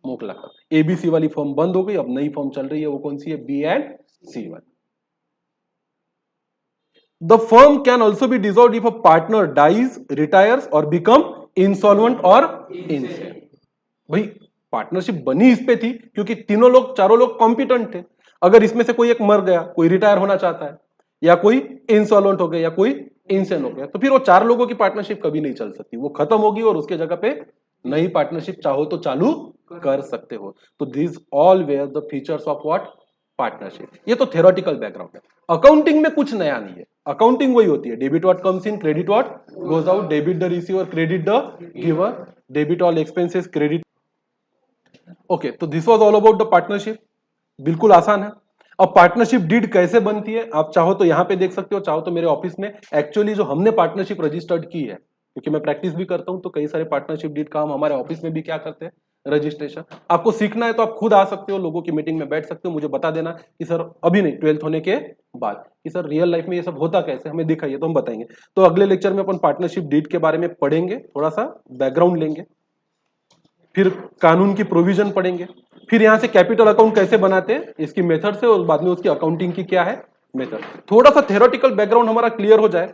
मोकला कर। एबीसी वाली फर्म बंद हो गई, अब नई फर्म चल रही है, वो कौन सी है, बी एंड सी वाली। The firm can also be dissolved if a partner dies, retires or become insolvent or insane. भाई पार्टनरशिप बनी इस पे थी क्योंकि तीनों लोग, चारों लोग कॉम्पिटेंट थे। अगर इसमें से कोई एक मर गया, कोई रिटायर होना चाहता है, या कोई इंसॉल्वेंट हो गया, या कोई इंसेंट हो गया, तो फिर वो 4 लोगों की पार्टनरशिप कभी नहीं चल सकती, वो खत्म होगी, और उसके जगह पे नई पार्टनरशिप चाहो तो चालू कर सकते हो। तो this all were the features of what, partnership. ये तो थ्योरेटिकल बैकग्राउंड है। अकाउंटिंग में कुछ नया नहीं है, अकाउंटिंग वही होती है, debit what comes in, credit what goes out, debit the receiver, credit the giver, debit all expenses, credit. Okay, तो this was all about the partnership. बिल्कुल आसान है। अब पार्टनरशिप डीड कैसे बनती है, आप चाहो तो यहां पे देख सकते हो, चाहो तो मेरे ऑफिस में एक्चुअली जो हमने पार्टनरशिप रजिस्टर्ड की है, क्योंकि मैं प्रैक्टिस भी करता हूं, तो कई सारे पार्टनरशिप डीड का हम हमारे ऑफिस में भी क्या करते हैं, रजिस्ट्रेशन। आपको सीखना है तो आप खुद आ सकते हो, लोगों की मीटिंग में बैठ सकते हो, मुझे बता देना कि सर, अभी नहीं, 12th होने के बाद, कि सर रियल लाइफ में ये सब होता कैसे, हमें दिखाइए, तो हम बताएंगे। तो अगले लेक्चर में अपन पार्टनरशिप डीड के बारे में पढ़ेंगे, थोड़ा सा बैकग्राउंड लेंगे, फिर कानून की प्रोविजन पढ़ेंगे, फिर यहां से कैपिटल अकाउंट कैसे बनाते हैं इसकी मेथड से, और बाद में उसकी अकाउंटिंग की क्या है मेथड। थोड़ा सा थ्योरेटिकल बैकग्राउंड हमारा क्लियर हो जाए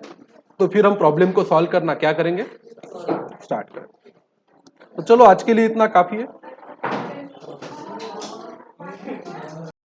तो फिर हम प्रॉब्लम को सॉल्व करना क्या करेंगे, स्टार्ट करें। तो चलो आज के लिए इतना काफी है।